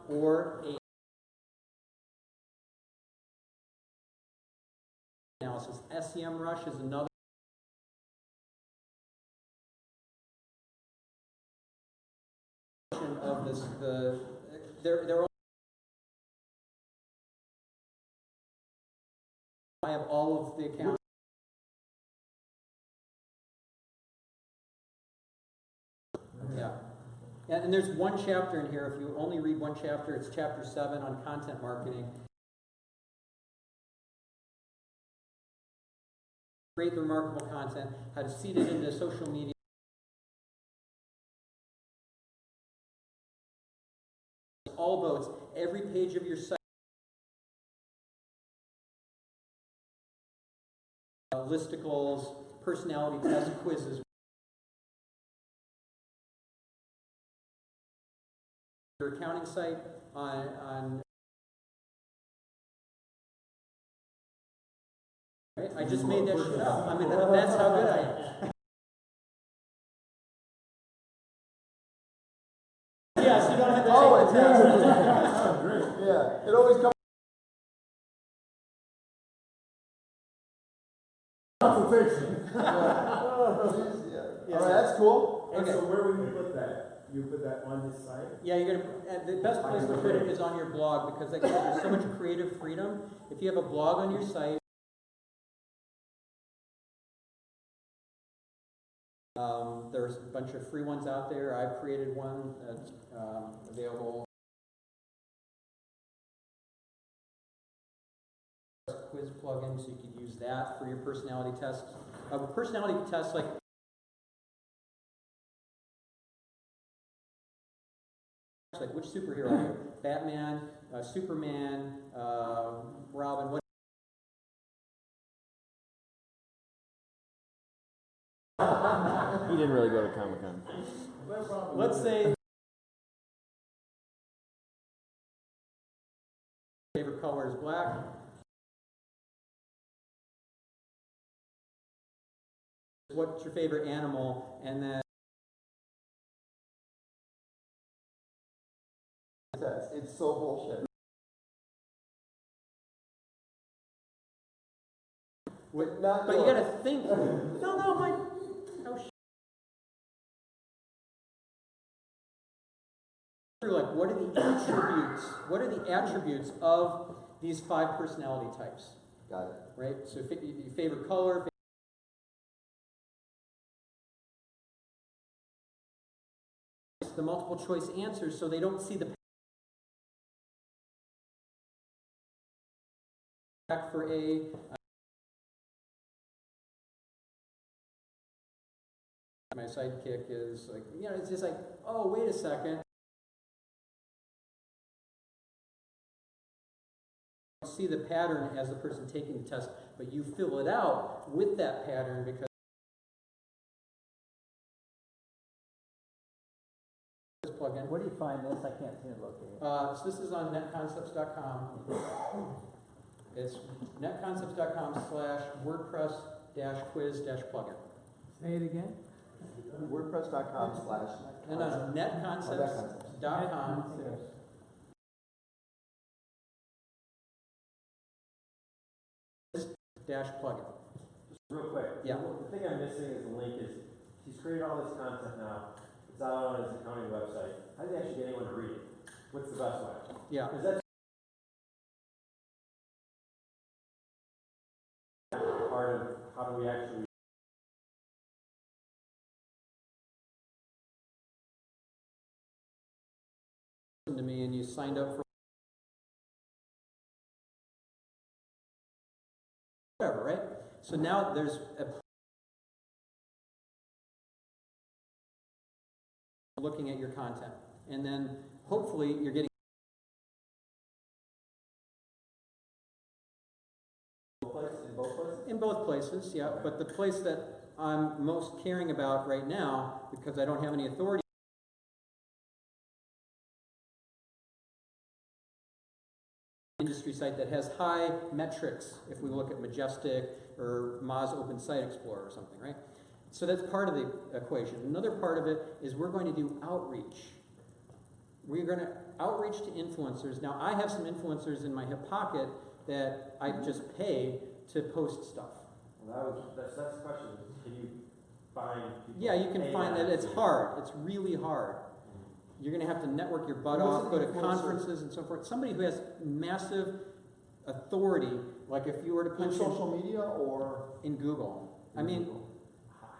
[SPEAKER 1] Or a analysis. SEMrush is another of this. They're I have all of the accounts. Yeah. And there's one chapter in here. If you only read one chapter, it's chapter 7 on content marketing. Create the remarkable content, how to seed it into social media. All votes, every page of your site. Listicles, personality test quizzes. Your accounting site on right? I just made that shit up. I mean, that's how good I am. Yes, you don't have to take the test.
[SPEAKER 2] Yeah, it always comes.
[SPEAKER 3] Consultation.
[SPEAKER 2] Yeah. All right, that's cool.
[SPEAKER 4] And
[SPEAKER 1] Okay.
[SPEAKER 4] so where would you put that? You put that on his site?
[SPEAKER 1] Yeah, you're gonna. The best place to put it is on your blog because that gives you so much creative freedom. If you have a blog on your site, there's a bunch of free ones out there. I've created one that's available. Quiz plugin, so you could use that for your personality tests. Personality tests like. Like which superhero are you? Batman, Superman, Robin. What?
[SPEAKER 7] He didn't really go to Comic-Con.
[SPEAKER 1] Let's say favorite color is black. What's your favorite animal? And then
[SPEAKER 2] It's so bullshit.
[SPEAKER 1] but you gotta think. No, my. Oh shit. Like, what are the attributes? What are the attributes of these 5 personality types?
[SPEAKER 2] Got it.
[SPEAKER 1] Right. So, your favorite color. The multiple choice answers, so they don't see the. For A. My sidekick is like, it's just like, oh, wait a second. You see the pattern as the person taking the test, but you fill it out with that pattern because this plugin.
[SPEAKER 10] Where do you find this? I can't seem to locate it.
[SPEAKER 1] So this is on netconcepts.com. It's netconcepts.com/WordPress-quiz-plugin.
[SPEAKER 9] Say it again.
[SPEAKER 2] WordPress.com/
[SPEAKER 1] No, netconcepts.com. -plugin.
[SPEAKER 11] Real quick.
[SPEAKER 1] Yeah.
[SPEAKER 11] The thing I'm missing is the link is, he's created all this content now. It's out on his accounting website. How do you actually get anyone to read it? What's the best way?
[SPEAKER 1] Yeah.
[SPEAKER 11] Because that's part of how do we actually
[SPEAKER 1] To me and you signed up for whatever, right? So now there's a looking at your content, and then hopefully you're getting in both places, yeah. But the place that I'm most caring about right now, because I don't have any authority. industry site that has high metrics, if we look at Majestic or Moz Open Site Explorer or something, right? So that's part of the equation. Another part of it is we're going to do outreach. We're going to outreach to influencers. Now, I have some influencers in my hip pocket that I just pay to post stuff.
[SPEAKER 11] Well, that's the question. Can you find people?
[SPEAKER 1] Yeah, you can find that. It's hard. It's really hard. You're going to have to network your butt off, go to conferences and so forth. Somebody who has massive authority, like if you were to
[SPEAKER 2] In
[SPEAKER 1] punch
[SPEAKER 2] social media or?
[SPEAKER 1] in Google. I mean,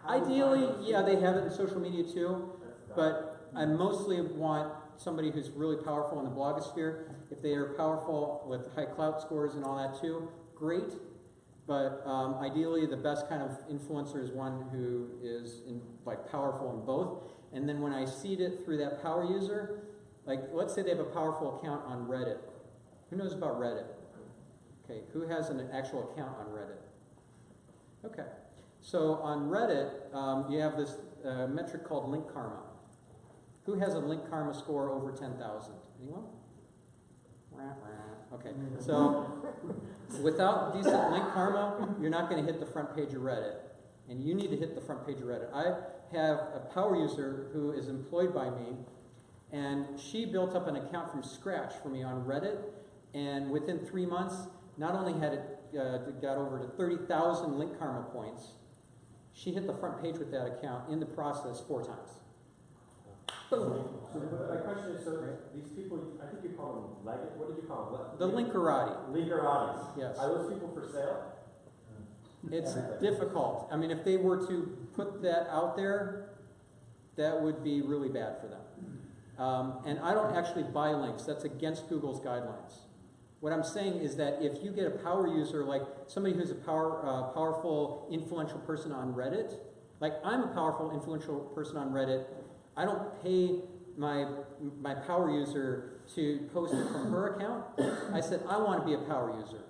[SPEAKER 11] How do you
[SPEAKER 1] ideally,
[SPEAKER 11] find those
[SPEAKER 1] yeah, they
[SPEAKER 11] people?
[SPEAKER 1] have it in social media too, but I mostly want somebody who's really powerful in the blogosphere. If they are powerful with high clout scores and all that too, great. But ideally, the best kind of influencer is one who is powerful in both. And then when I seed it through that power user, like let's say they have a powerful account on Reddit. Who knows about Reddit? Okay, who has an actual account on Reddit? Okay, so on Reddit, you have this metric called link karma. Who has a link karma score over 10,000? Anyone? Okay, so without decent link karma, you're not going to hit the front page of Reddit. And you need to hit the front page of Reddit. I have a power user who is employed by me, and she built up an account from scratch for me on Reddit, and within 3 months, not only had it got over to 30,000 link karma points, she hit the front page with that account in the process 4 times. Boom.
[SPEAKER 11] So my question is, so these people, I think you call them what did you call them?
[SPEAKER 1] The linkerati.
[SPEAKER 11] Linkeratis.
[SPEAKER 1] Yes.
[SPEAKER 11] Are those people for sale?
[SPEAKER 1] It's difficult. I mean, if they were to put that out there, that would be really bad for them. And I don't actually buy links. That's against Google's guidelines. What I'm saying is that if you get a power user, like somebody who's a powerful, influential person on Reddit, like I'm a powerful, influential person on Reddit, I don't pay my power user to post it from her account. I said, I want to be a power user.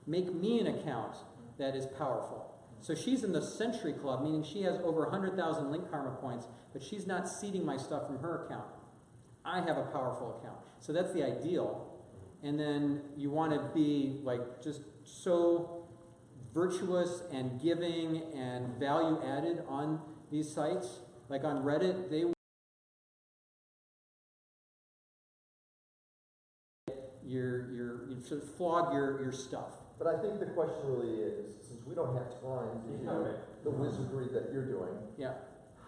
[SPEAKER 1] Make me an account that is powerful. So she's in the Century Club, meaning she has over 100,000 link karma points, but she's not seeding my stuff from her account. I have a powerful account. So that's the ideal. And then you want to be like just so virtuous and giving and value added on these sites. Like on Reddit, they you sort of flog your stuff.
[SPEAKER 2] But I think the question really is, since we don't have time to do the wizardry that you're doing,
[SPEAKER 1] Yeah.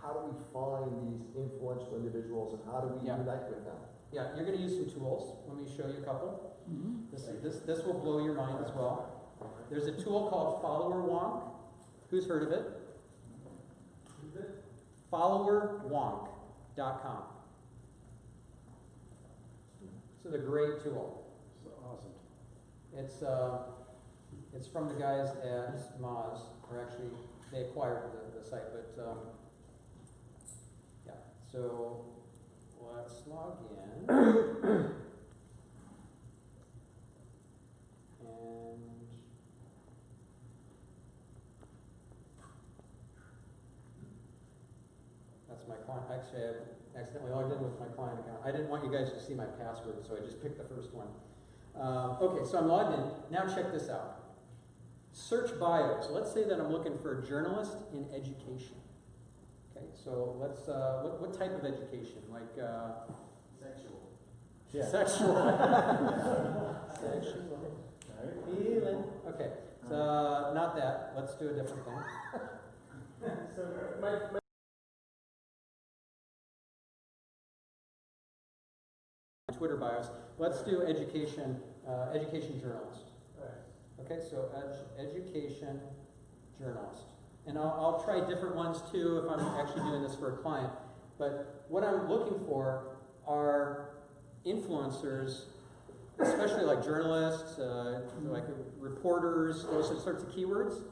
[SPEAKER 2] how do we find these influential individuals and how do we unite with them?
[SPEAKER 1] Yeah, you're going to use some tools. Let me show you a couple. This will blow your mind as well. There's a tool called Follower Wonk. Who's heard of it? FollowerWonk.com. This is a great tool.
[SPEAKER 3] Awesome.
[SPEAKER 1] It's from the guys at Moz, or actually they acquired the site, but yeah. So let's log in. And that's my client. Actually, I accidentally logged in with my client account. I didn't want you guys to see my password, so I just picked the first one. Okay, so I'm logged in. Now check this out. Search bios. Let's say that I'm looking for a journalist in education. Okay, so let's, what type of education? Like,
[SPEAKER 11] Sexual.
[SPEAKER 1] yeah. Sexual. Sexual. Feeling. Okay, so not that. Let's do a different thing.
[SPEAKER 5] So my
[SPEAKER 1] Twitter bios. Let's do education, education journalist. Okay, so education journalist. And I'll try different ones too if I'm actually doing this for a client. But what I'm looking for are influencers, especially like journalists, like reporters, those sorts of keywords,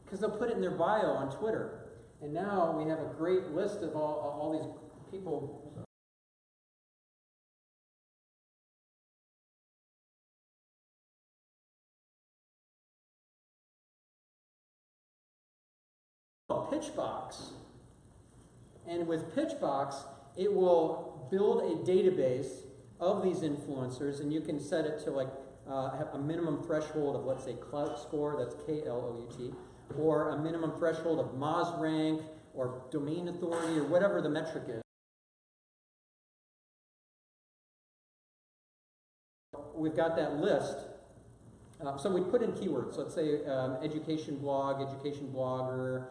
[SPEAKER 1] because they'll put it in their bio on Twitter. And now we have a great list of all these people. Pitchbox, and with Pitchbox it will build a database of these influencers, and you can set it to like have a minimum threshold of, let's say, Clout score, that's Klout, or a minimum threshold of Moz rank, or domain authority, or whatever the metric is. We've got that list. So we put in keywords. Let's say education blog, education blogger,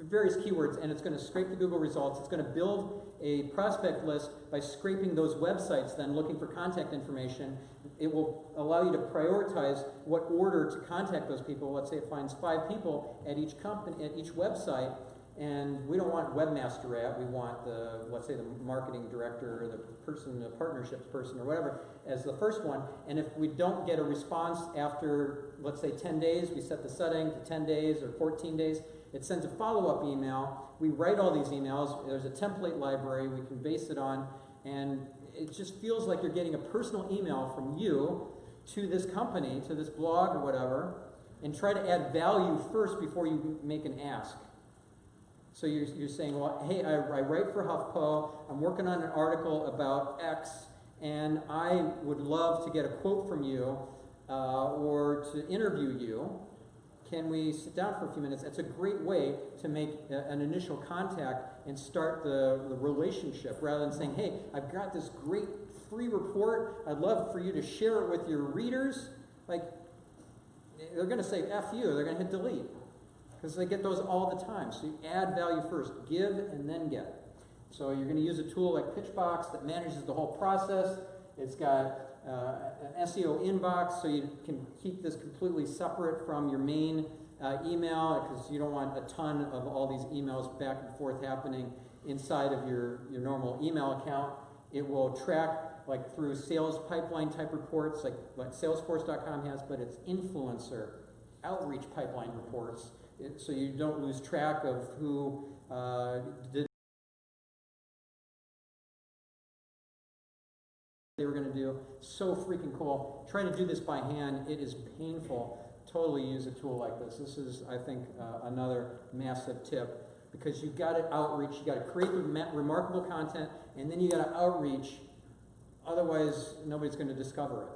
[SPEAKER 1] various keywords, and it's going to scrape the Google results. It's going to build a prospect list by scraping those websites, then looking for contact information. It will allow you to prioritize what order to contact those people. Let's say it finds 5 people at each company, at each website, and we don't want webmaster at, we want the, let's say, the marketing director or the person, the partnerships person or whatever as the first one. And if we don't get a response after, let's say, 10 days, we set the setting to 10 days or 14 days, it sends a follow-up email. We write all these emails. There's a template library we can base it on, and it just feels like you're getting a personal email from you to this company, to this blog or whatever, and try to add value first before you make an ask. So you're saying, well, hey, I write for HuffPo, I'm working on an article about X, and I would love to get a quote from you or to interview you. Can we sit down for a few minutes? That's a great way to make an initial contact and start the relationship, rather than saying, hey, I've got this great free report, I'd love for you to share it with your readers. Like, they're going to say F you, they're going to hit delete, because they get those all the time. So you add value first, give and then get. So you're going to use a tool like Pitchbox that manages the whole process. It's got an SEO inbox, so you can keep this completely separate from your main email, because you don't want a ton of all these emails back and forth happening inside of your normal email account. It will track like through sales pipeline type reports, like what Salesforce.com has, but it's influencer outreach pipeline reports, so you don't lose track of who did they were going to do. So freaking cool. Try to do this by hand. It is painful. Totally use a tool like this. This is, I think, another massive tip, because you've got to outreach. You've got to create the remarkable content, and then you got to outreach. Otherwise, nobody's going to discover it.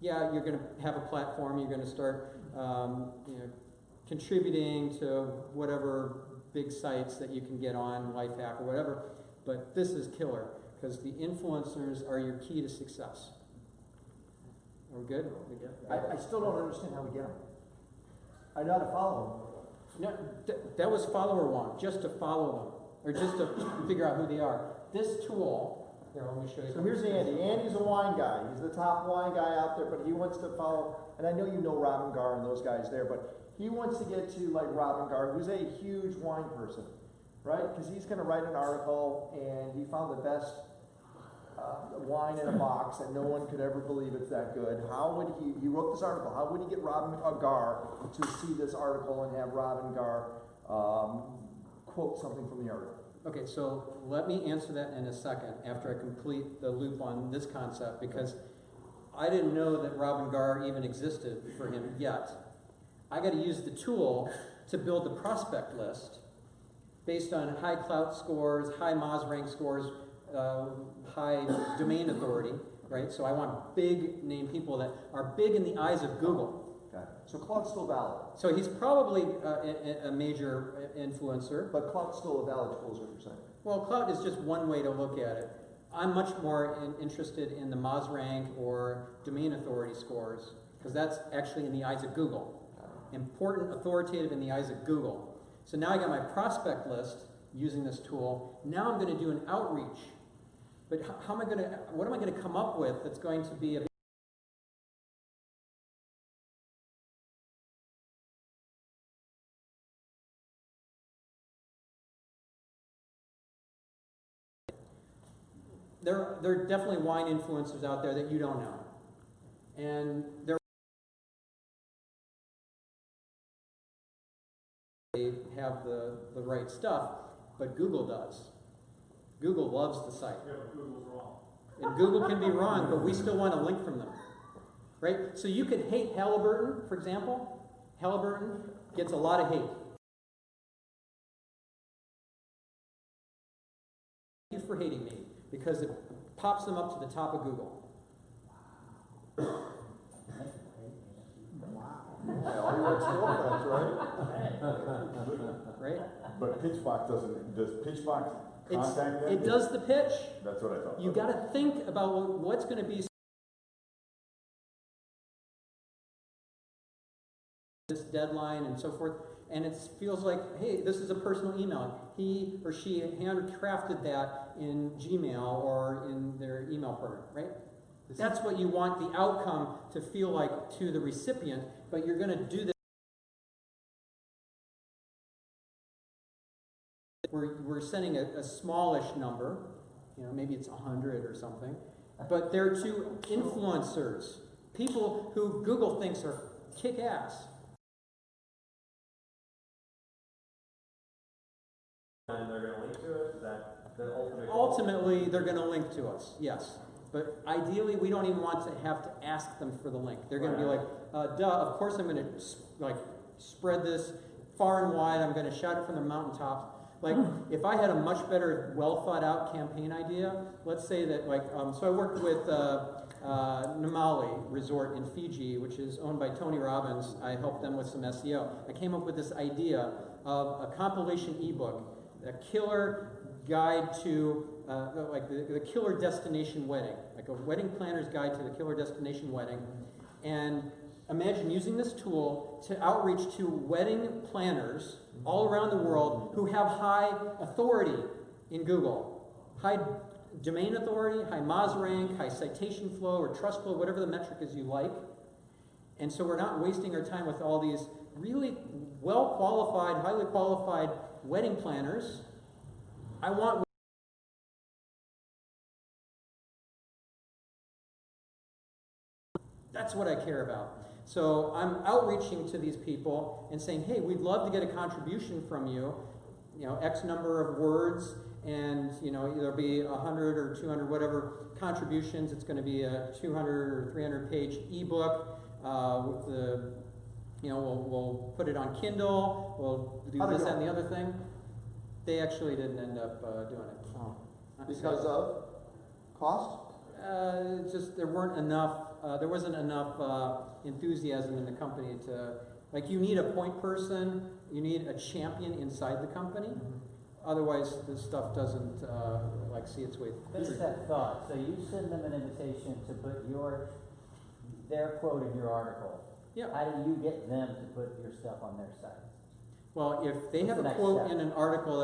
[SPEAKER 1] Yeah, you're going to have a platform. You're going to start contributing to whatever big sites that you can get on, Lifehack or whatever. But this is killer, because the influencers are your key to success. Are we good?
[SPEAKER 2] I still don't understand how we get them. I know how to follow
[SPEAKER 1] No, that was follower one, just to follow them, or just to figure out who they are. This tool, here, let me show you.
[SPEAKER 2] them. So here's Andy. Andy's a wine guy. He's the top wine guy out there, but he wants to follow, and I know you know Robin Garr and those guys there, but he wants to get to like Robin Garr, who's a huge wine person, right? Because he's going to write an article, and he found the best wine in a box, and no one could ever believe it's that good. How would he wrote this article, how would he get Robin Garr to see this article and have Robin Garr quote something from the article?
[SPEAKER 1] Okay, so let me answer that in a second after I complete the loop on this concept, because I didn't know that Robin Garr even existed for him yet. I got to use the tool to build the prospect list based on high Clout scores, high Moz rank scores, high domain authority, right? So I want big name people that are big in the eyes of Google.
[SPEAKER 2] Got it. So Clout's still valid.
[SPEAKER 1] So he's probably a major influencer.
[SPEAKER 2] But Clout's still a valid tool, is what you're saying.
[SPEAKER 1] Well, Clout is just one way to look at it. I'm much more interested in the Moz rank or domain authority scores, because that's actually in the eyes of Google. Important, authoritative in the eyes of Google. So now I got my prospect list using this tool. Now I'm going to do an outreach. But what am I going to come up with that's going to be a There are definitely wine influencers out there that you don't know. And they have the right stuff, but Google does. Google loves the site.
[SPEAKER 6] Yeah, but Google's wrong.
[SPEAKER 1] And Google can be wrong, but we still want a link from them. Right? So you could hate Halliburton, for example. Halliburton gets a lot of hate. Thank you for hating me, because it pops them up to the top of Google.
[SPEAKER 2] Yeah, all your ex-girlfriends, right?
[SPEAKER 1] Right?
[SPEAKER 12] But Pitchbox does Pitchbox contact them?
[SPEAKER 1] It does the pitch.
[SPEAKER 12] That's what I thought.
[SPEAKER 1] You got to think about what's going to be this deadline and so forth, and it feels like, hey, this is a personal email. He or she handcrafted that in Gmail or in their email program, right? That's what you want the outcome to feel like to the recipient, but you're going to do this. We're sending a smallish number, maybe it's 100 or something, but they're to influencers, people who Google thinks are kick-ass.
[SPEAKER 11] And they're going to link to it? Is that the ultimate goal?
[SPEAKER 1] Ultimately, they're going to link to us, yes. But ideally, we don't even want to have to ask them for the link. They're going to be like, duh, of course I'm going to spread this far and wide. I'm going to shout it from the mountaintops. Like, if I had a much better, well-thought-out campaign idea, let's say that, so I worked with Namali Resort in Fiji, which is owned by Tony Robbins. I helped them with some SEO. I came up with this idea of a compilation ebook, a killer guide to, the killer destination wedding, like a wedding planner's guide to the killer destination wedding. And imagine using this tool to outreach to wedding planners all around the world who have high authority in Google. High domain authority, high Moz rank, high citation flow or trust flow, whatever the metric is you like. And so we're not wasting our time with all these really well-qualified, highly qualified wedding planners. I want that's what I care about. So I'm outreaching to these people and saying, hey, we'd love to get a contribution from you, X number of words, and there'll be 100 or 200 whatever contributions. It's going to be a 200 or 300 page ebook with the, we'll put it on Kindle. We'll do this, that, and the other thing. They actually didn't end up doing it. Oh.
[SPEAKER 2] Because of cost?
[SPEAKER 1] Just there wasn't enough enthusiasm in the company to, you need a point person, you need a champion inside the company. Otherwise, this stuff doesn't see its way through.
[SPEAKER 10] Finish that thought. So you send them an invitation to put their quote in your article.
[SPEAKER 1] Yeah.
[SPEAKER 10] How do you get them to put your stuff on their site?
[SPEAKER 1] Well, if they have a quote in an article,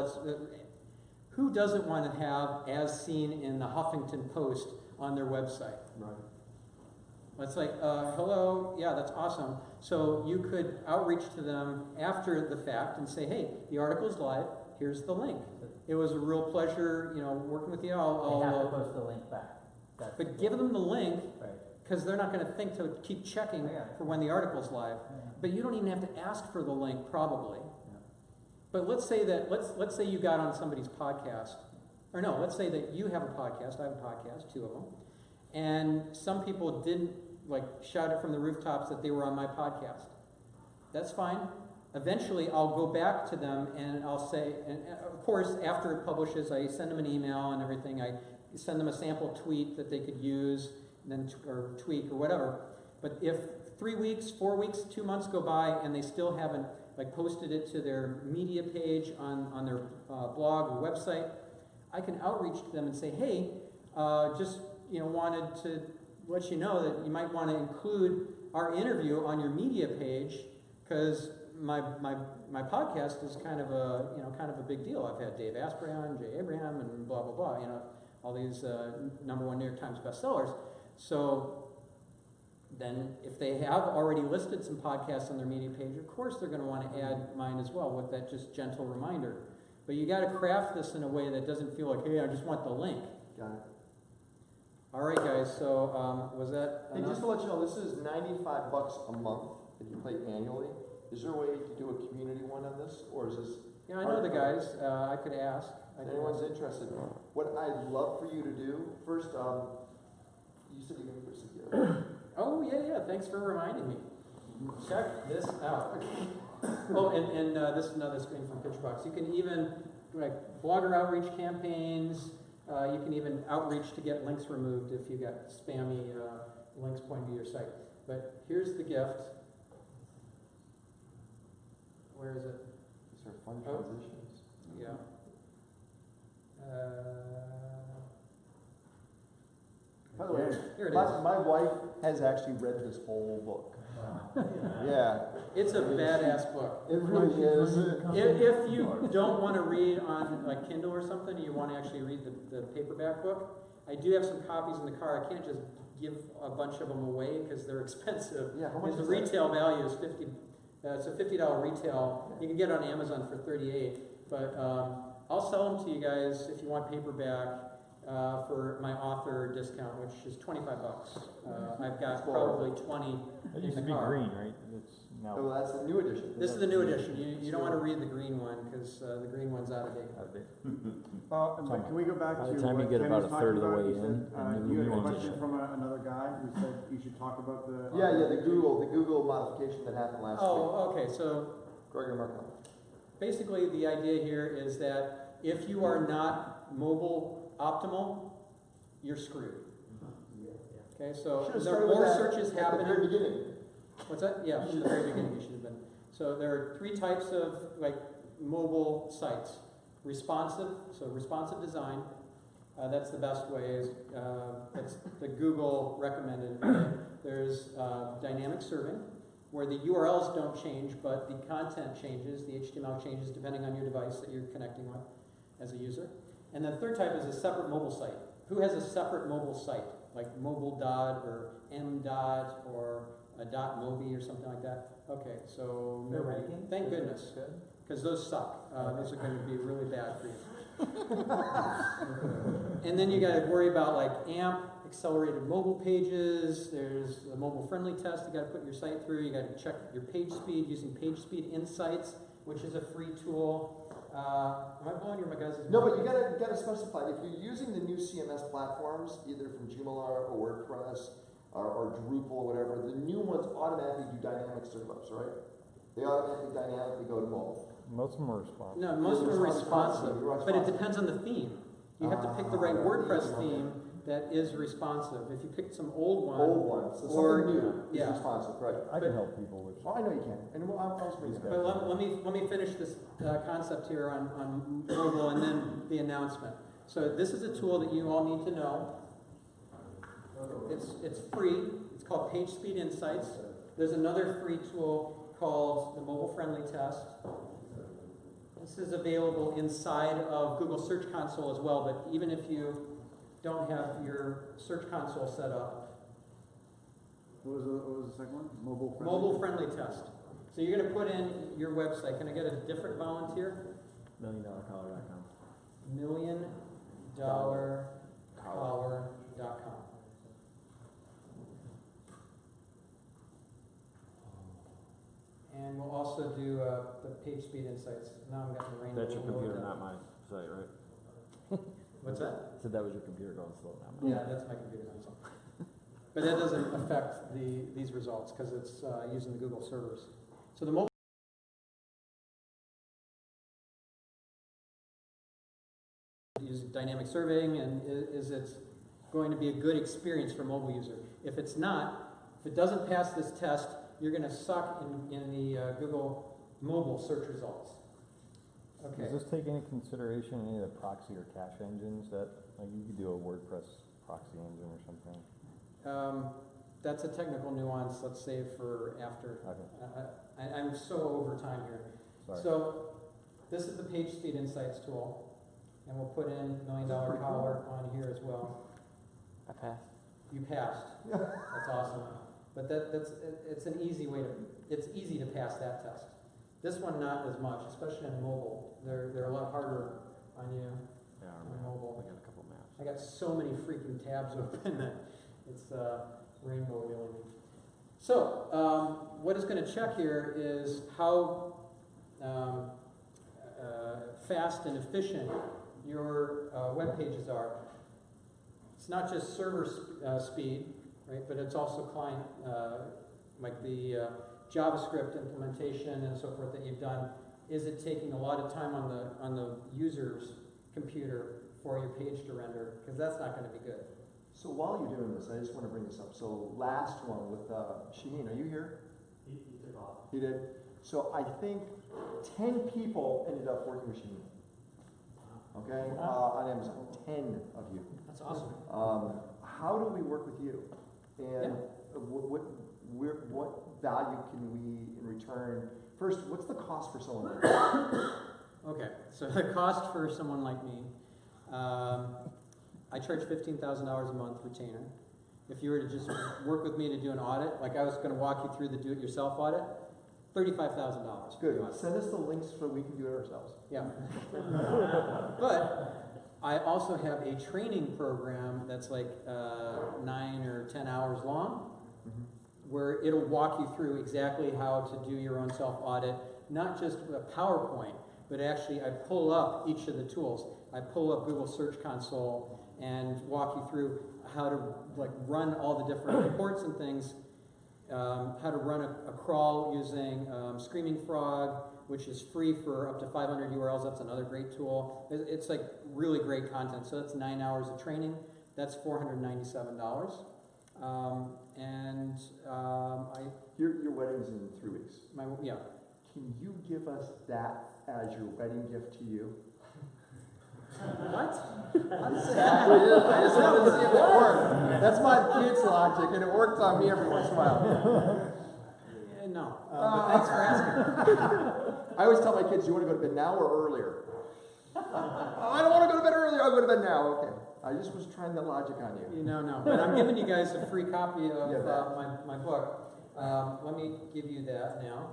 [SPEAKER 1] who doesn't want to have as seen in the Huffington Post on their website?
[SPEAKER 2] Right.
[SPEAKER 1] It's like, hello, yeah, that's awesome. So you could outreach to them after the fact and say, hey, the article's live, here's the link. It was a real pleasure, working with you.
[SPEAKER 10] They have to post the link back.
[SPEAKER 1] But give them the link,
[SPEAKER 10] right,
[SPEAKER 1] because they're not going to think to keep checking for when the article's live. But you don't even have to ask for the link, probably. But let's say let's say you got on somebody's podcast, or no, let's say that you have a podcast, I have a podcast, 2 of them, and some people didn't shout it from the rooftops that they were on my podcast. That's fine. Eventually, I'll go back to them and I'll say, and of course, after it publishes, I send them an email and everything. I send them a sample tweet that they could use, and then or tweak or whatever. But if 3 weeks, 4 weeks, 2 months go by and they still haven't posted it to their media page on their blog or website, I can outreach to them and say, hey, just wanted to let you know that you might want to include our interview on your media page, because my podcast is kind of a big deal. I've had Dave Asprey on, Jay Abraham, and blah blah blah. All these #1 New York Times bestsellers. So then, if they have already listed some podcasts on their media page, of course they're going to want to add mine as well with that just gentle reminder. But you got to craft this in a way that doesn't feel like, hey, I just want the link.
[SPEAKER 2] Got it.
[SPEAKER 1] All right, guys. So was that?
[SPEAKER 2] Hey, just to let you know, this is $95 a month that you pay annually. Is there a way to do a community one on this, or is this?
[SPEAKER 1] Yeah, I know the guys. I could ask.
[SPEAKER 2] If anyone's interested, what I'd love for you to do first, you said you're going to put
[SPEAKER 1] Oh yeah. Thanks for reminding me. Check this out. Oh, and this is another screen from Pitchbox. You can even blogger outreach campaigns. You can even outreach to get links removed if you got spammy links pointing to your site. But here's the gift. Where is it?
[SPEAKER 12] These are fun
[SPEAKER 1] Oh.
[SPEAKER 12] transitions.
[SPEAKER 1] Yeah.
[SPEAKER 2] By the way,
[SPEAKER 1] Here it is.
[SPEAKER 2] my wife has actually read this whole book. Yeah,
[SPEAKER 1] It's a badass book.
[SPEAKER 2] it really is.
[SPEAKER 1] If you don't want to read on like Kindle or something, you want to actually read the paperback book, I do have some copies in the car. I can't just give a bunch of them away because they're expensive.
[SPEAKER 2] Yeah, how much
[SPEAKER 1] And the
[SPEAKER 2] is that?
[SPEAKER 1] retail value is $50. It's a $50 retail. You can get it on Amazon for $38. But I'll sell them to you guys if you want paperback for my author discount, which is $25. I've got probably 20
[SPEAKER 7] It
[SPEAKER 1] in
[SPEAKER 7] used
[SPEAKER 1] the
[SPEAKER 7] to be
[SPEAKER 1] car.
[SPEAKER 7] green, right? It's now
[SPEAKER 2] Oh, that's the new edition.
[SPEAKER 1] This is the new edition. You don't want to read the green one because the green one's out of date.
[SPEAKER 7] out of date.
[SPEAKER 3] But can we go back
[SPEAKER 7] By
[SPEAKER 3] to
[SPEAKER 7] the time you
[SPEAKER 3] what
[SPEAKER 7] get
[SPEAKER 3] Ken
[SPEAKER 7] about
[SPEAKER 3] was
[SPEAKER 7] a third of the
[SPEAKER 3] talking
[SPEAKER 7] way
[SPEAKER 3] about?
[SPEAKER 7] in,
[SPEAKER 3] You said,
[SPEAKER 7] and
[SPEAKER 3] you had
[SPEAKER 7] you
[SPEAKER 3] a
[SPEAKER 7] want
[SPEAKER 3] question
[SPEAKER 7] to-
[SPEAKER 3] from another guy who said you should talk about the.
[SPEAKER 2] Yeah, the Google modification that happened last week.
[SPEAKER 1] Oh, okay. So
[SPEAKER 2] Gregory Markle.
[SPEAKER 1] basically, the idea here is that if you are not mobile optimal, you're screwed. Okay, so
[SPEAKER 2] Should've
[SPEAKER 1] there are
[SPEAKER 2] started with
[SPEAKER 1] more
[SPEAKER 2] that
[SPEAKER 1] searches
[SPEAKER 2] at the
[SPEAKER 1] happening.
[SPEAKER 2] very beginning.
[SPEAKER 1] What's that? Yeah, from the very beginning you should have been. So there are 3 types of like mobile sites. Responsive, so responsive design. That's the best way. That's the Google recommended way. There's dynamic serving, where the URLs don't change, but the content changes, the HTML changes depending on your device that you're connecting with as a user. And the third type is a separate mobile site. Who has a separate mobile site, like mobile dot or m dot or a dot mobi or something like that? Okay, so
[SPEAKER 10] They're
[SPEAKER 1] nobody.
[SPEAKER 10] ranking?
[SPEAKER 1] Thank goodness, because those suck. Those are going to be really bad for you. And then you got to worry about like AMP, accelerated mobile pages. There's the mobile friendly test you got to put your site through. You got to check your page speed using Page Speed Insights, which is a free tool. Am I blowing your guys'
[SPEAKER 2] No, but you gotta specify, if you're using the new CMS platforms, either from Joomla or WordPress or Drupal or whatever, the new ones automatically do dynamic serve-ups, right? They automatically dynamically go to mobile.
[SPEAKER 7] Most of them are responsive.
[SPEAKER 1] No, most of them are responsive,
[SPEAKER 2] Responsive.
[SPEAKER 1] but it depends on the theme. You have to pick the right WordPress theme that is responsive. If you pick some old one,
[SPEAKER 2] Old ones, so
[SPEAKER 1] or-
[SPEAKER 2] something new is
[SPEAKER 1] yeah.
[SPEAKER 2] responsive, right?
[SPEAKER 7] I can help people with.
[SPEAKER 2] Oh, I know you can, and I'll bring it
[SPEAKER 1] But let me finish this concept here on mobile and then the announcement. So this is a tool that you all need to know. It's free. It's called Page Speed Insights. There's another free tool called the Mobile Friendly Test. This is available inside of Google Search Console as well, but even if you don't have your Search Console set up,
[SPEAKER 3] What was the second one? Mobile friendly?
[SPEAKER 1] Mobile Friendly Test. So you're going to put in your website. Can I get a different volunteer?
[SPEAKER 7] $1,000,000collar.com.
[SPEAKER 1] $1,000,000collar.com. And we'll also do the Page Speed Insights. Now I'm getting the rain.
[SPEAKER 7] That's your computer, not my site, right?
[SPEAKER 1] What's that?
[SPEAKER 7] Said that was your computer going slow, not mine.
[SPEAKER 1] Yeah, that's my computer console. But that doesn't affect these results because it's using the Google servers. So the mobile using dynamic surveying, and is it going to be a good experience for a mobile user? If it's not, if it doesn't pass this test, you're going to suck in the Google mobile search results. Okay.
[SPEAKER 7] Does this take into consideration any of the proxy or cache engines that, like you could do a WordPress proxy engine or something?
[SPEAKER 1] That's a technical nuance. Let's save for after.
[SPEAKER 7] Okay.
[SPEAKER 1] I'm so over time here.
[SPEAKER 7] Sorry.
[SPEAKER 1] So this is the Page Speed Insights tool, and we'll put in $1,000,000 collar on here as well.
[SPEAKER 7] I passed.
[SPEAKER 1] You passed. That's awesome. But it's an easy way to, it's easy to pass that test. This one not as much, especially on mobile. They're a lot harder on you
[SPEAKER 7] Yeah,
[SPEAKER 1] on mobile.
[SPEAKER 7] I got a couple maps.
[SPEAKER 1] I got so many freaking tabs open that it's rainbow wheeling me. So what it's going to check here is how fast and efficient your web pages are. It's not just server speed, right? But it's also client, like the JavaScript implementation and so forth that you've done. Is it taking a lot of time on the user's computer for your page to render? Because that's not going to be good.
[SPEAKER 2] So while you're doing this, I just want to bring this up. So last one with Shaheen, are you here?
[SPEAKER 6] He took off.
[SPEAKER 2] He did. So I think 10 people ended up working with Shaheen. Okay, on Amazon, 10 of you.
[SPEAKER 1] That's awesome.
[SPEAKER 2] How do we work with you? And what value can we in return? First, what's the cost for someone like that?
[SPEAKER 1] Okay, so the cost for someone like me, I charge $15,000 a month retainer. If you were to just work with me to do an audit, like I was going to walk you through the do-it-yourself audit, $35,000.
[SPEAKER 2] Good. Send us the links so we can do it ourselves.
[SPEAKER 1] Yeah. But I also have a training program that's like 9 or 10 hours long, where it'll walk you through exactly how to do your own self-audit, not just a PowerPoint, but actually I pull up each of the tools. I pull up Google Search Console and walk you through how to like run all the different reports and things, how to run a crawl using Screaming Frog, which is free for up to 500 URLs. That's another great tool. It's like really great content. So that's 9 hours of training. That's $497.
[SPEAKER 2] Your wedding's in 3 weeks.
[SPEAKER 1] Yeah.
[SPEAKER 2] Can you give us that as your wedding gift to you?
[SPEAKER 1] What?
[SPEAKER 2] How does it happen? I just wanted to see if it worked. That's my kid's logic, and it works on me every once in a while.
[SPEAKER 1] Yeah, no. But thanks for asking.
[SPEAKER 2] I always tell my kids, you want to go to bed now or earlier? I don't want to go to bed earlier. I'll go to bed now. Okay. I just was trying the logic on you.
[SPEAKER 1] No. But I'm giving you guys a free copy of my book. Let me give you that now.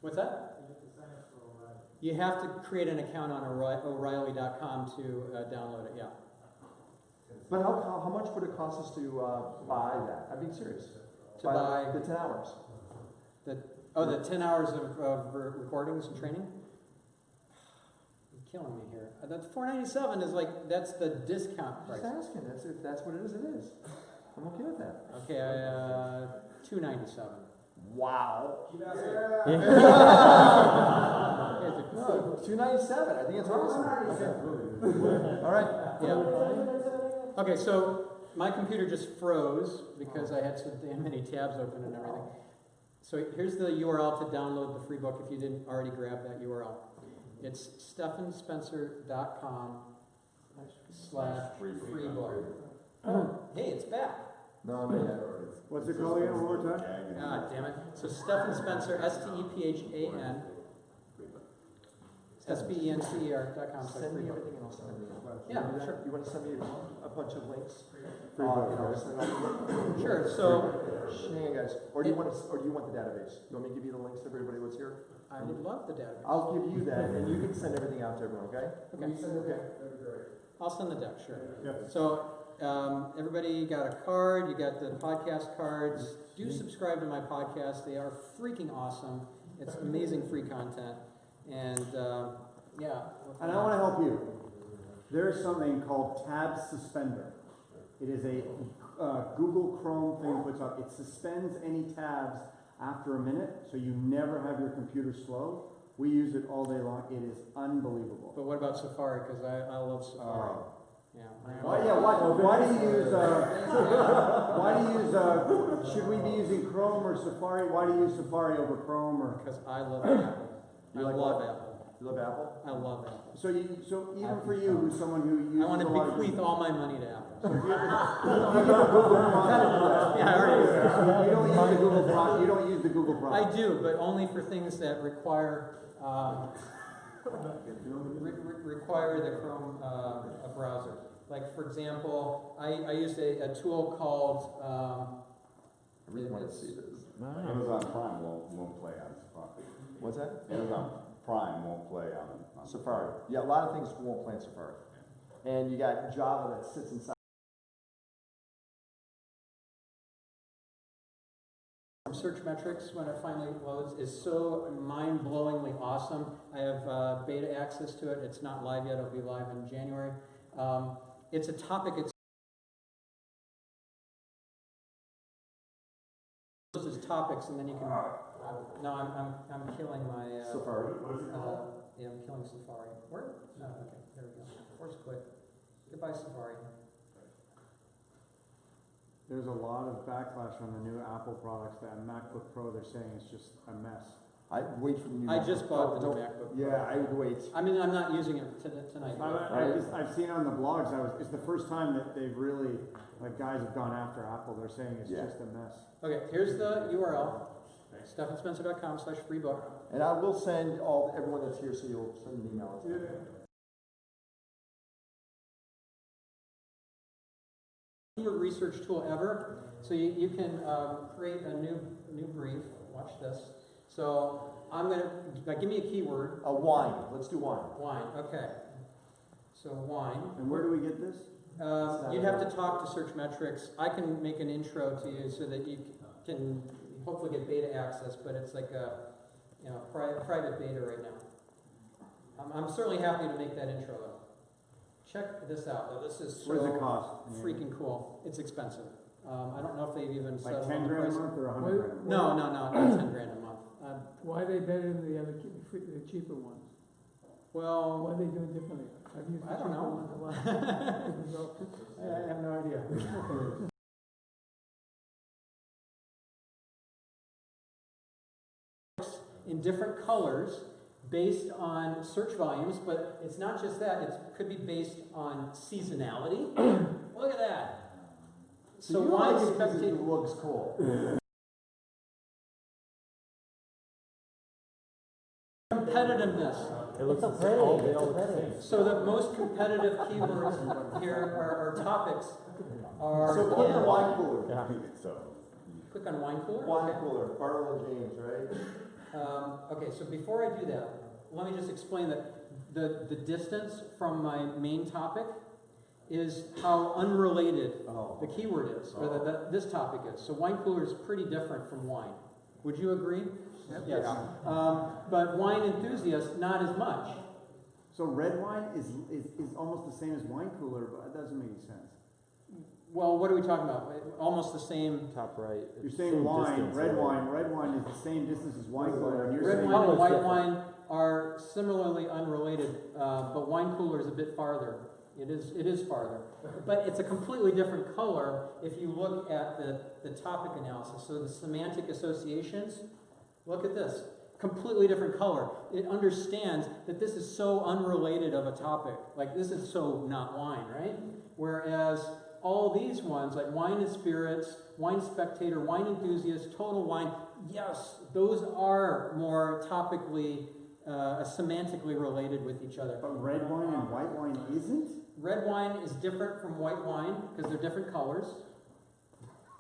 [SPEAKER 1] What's that? You have to create an account on O'Reilly.com to download it, yeah.
[SPEAKER 2] But how much would it cost us to buy that? I'm being serious.
[SPEAKER 1] To buy
[SPEAKER 2] the 10 hours.
[SPEAKER 1] The 10 hours of recordings and training? You're killing me here. That $497 is like, that's the discount price.
[SPEAKER 2] Just asking. If that's what it is, it is. I'm okay with that.
[SPEAKER 1] Okay, $297.
[SPEAKER 2] Wow.
[SPEAKER 6] Keep asking.
[SPEAKER 2] No, $297. I think it's awesome. Okay. All right.
[SPEAKER 1] Yeah. Okay, so my computer just froze because I had so damn many tabs open and everything. So here's the URL to download the free book if you didn't already grab that URL. It's stephanspencer.com/free book. Hey, it's back.
[SPEAKER 2] No, yet.
[SPEAKER 3] What's it called again, one more time?
[SPEAKER 1] God damn it. So Stephan Spencer, STEPHAN, SPENCER.com.
[SPEAKER 2] Send me everything and I'll send it.
[SPEAKER 1] Yeah, sure.
[SPEAKER 2] You want to send me a bunch of links?
[SPEAKER 1] Sure. So,
[SPEAKER 2] hang on, guys. Or do you want the database? You want me to give you the links to everybody what's here?
[SPEAKER 1] I would love the database.
[SPEAKER 2] I'll give you that, and you can send everything out to everyone. Okay?
[SPEAKER 1] Okay.
[SPEAKER 2] You send it there? That'd be great.
[SPEAKER 1] I'll send the deck. Sure.
[SPEAKER 3] Yep.
[SPEAKER 1] So. Everybody got a card, you got the podcast cards. Do subscribe to my podcast. They are freaking awesome. It's amazing free content. And yeah.
[SPEAKER 3] And I want to help you. There's something called Tab Suspender. It is a Google Chrome thing puts up. It suspends any tabs after a minute, so you never have your computer slow. We use it all day long. It is unbelievable.
[SPEAKER 1] But what about Safari? Because I love Safari. Yeah.
[SPEAKER 3] Why do you use, should we be using Chrome or Safari? Why do you use Safari over Chrome or?
[SPEAKER 1] Because I love Apple. I love Apple.
[SPEAKER 2] You love Apple?
[SPEAKER 1] I love Apple.
[SPEAKER 3] So even for you, who's someone who uses
[SPEAKER 1] I want to bequeath all my money to Apple.
[SPEAKER 3] So if you have Google Chrome,
[SPEAKER 1] yeah, I already
[SPEAKER 3] you don't use the Google Chrome. You don't use the Google Chrome.
[SPEAKER 1] I do, but only for things that require require the Chrome a browser. Like for example, I used a tool called.
[SPEAKER 12] I really want to see this. Amazon Prime won't play on Safari.
[SPEAKER 2] What's that?
[SPEAKER 12] Amazon Prime won't play on
[SPEAKER 2] Safari. Yeah, a lot of things won't play in Safari. And you got Java that sits inside.
[SPEAKER 1] Search metrics when it finally loads is so mind-blowingly awesome. I have beta access to it. It's not live yet. It'll be live in January. It's a topic. It's topics, and then you can. No, I'm killing my
[SPEAKER 2] Safari.
[SPEAKER 1] Yeah, I'm killing Safari. Where? No, okay, there we go. Where's quit? Goodbye, Safari.
[SPEAKER 3] There's a lot of backlash on the new Apple products. That MacBook Pro, they're saying it's just a mess.
[SPEAKER 2] I'd wait for the new.
[SPEAKER 1] I just bought the new
[SPEAKER 2] Don't-
[SPEAKER 1] MacBook Pro.
[SPEAKER 2] Yeah, I would wait.
[SPEAKER 1] I mean, I'm not using it tonight.
[SPEAKER 3] I've seen on the blogs, it's the first time that they've really, like, guys have gone after Apple. They're saying it's
[SPEAKER 2] Yeah.
[SPEAKER 3] just a mess.
[SPEAKER 1] Okay, here's the URL, stephanspencer.com/freebook.
[SPEAKER 2] And I will send everyone that's here, so you'll send an email.
[SPEAKER 1] Keyword research tool ever. So you can create a new brief. Watch this. So I'm gonna give me a keyword.
[SPEAKER 2] Wine. Let's do wine.
[SPEAKER 1] Wine. Okay. So wine.
[SPEAKER 3] And where do we get this?
[SPEAKER 1] You'd have to talk to Search Metrics. I can make an intro to you so that you can hopefully get beta access, but it's like a private beta right now. I'm certainly happy to make that intro though. Check this out though. This is so
[SPEAKER 3] What does it cost?
[SPEAKER 1] freaking cool. It's expensive. I don't know if they've even
[SPEAKER 3] Like
[SPEAKER 1] settled
[SPEAKER 3] 10
[SPEAKER 1] on the
[SPEAKER 3] grand a
[SPEAKER 1] price.
[SPEAKER 3] month or 100 grand a month?
[SPEAKER 1] No, not 10 grand a month.
[SPEAKER 9] Why are they better than the other, the cheaper ones?
[SPEAKER 1] Well,
[SPEAKER 9] What are they doing differently? I've used the
[SPEAKER 1] I don't
[SPEAKER 9] cheaper
[SPEAKER 1] know.
[SPEAKER 9] ones a lot.
[SPEAKER 1] I have no idea. In different colors based on search volumes, but it's not just that, it could be based on seasonality. Look at that. So
[SPEAKER 2] you
[SPEAKER 1] wine
[SPEAKER 2] like it because
[SPEAKER 1] spectator
[SPEAKER 2] it looks cool.
[SPEAKER 1] competitiveness.
[SPEAKER 10] It's so pretty, it's so pretty.
[SPEAKER 1] So the most competitive keywords here are topics are
[SPEAKER 2] So click on wine cooler.
[SPEAKER 1] click on wine cooler.
[SPEAKER 2] Wine
[SPEAKER 1] Okay.
[SPEAKER 2] cooler. Barlow and James, right?
[SPEAKER 1] Okay, so before I do that, let me just explain that the distance from my main topic is how unrelated the keyword is, or this topic is. So wine cooler is pretty different from wine. Would you agree? Yes. But wine enthusiast, not as much.
[SPEAKER 3] So red wine is almost the same as wine cooler, but it doesn't make any sense.
[SPEAKER 1] Well, what are we talking about? Almost the same.
[SPEAKER 7] Top right.
[SPEAKER 3] You're saying wine, red wine is the same distance as wine cooler, and you're
[SPEAKER 1] Red
[SPEAKER 3] saying
[SPEAKER 1] wine and white wine are similarly unrelated, but wine cooler is a bit farther. It is farther. But it's a completely different color if you look at the topic analysis. So the semantic associations, look at this. Completely different color. It understands that this is so unrelated of a topic. Like, this is so not wine, right? Whereas all these ones, like wine and spirits, wine spectator, wine enthusiast, total wine, yes, those are more topically, semantically related with each other.
[SPEAKER 3] But red wine and white wine isn't?
[SPEAKER 1] Red wine is different from white wine because they're different colors,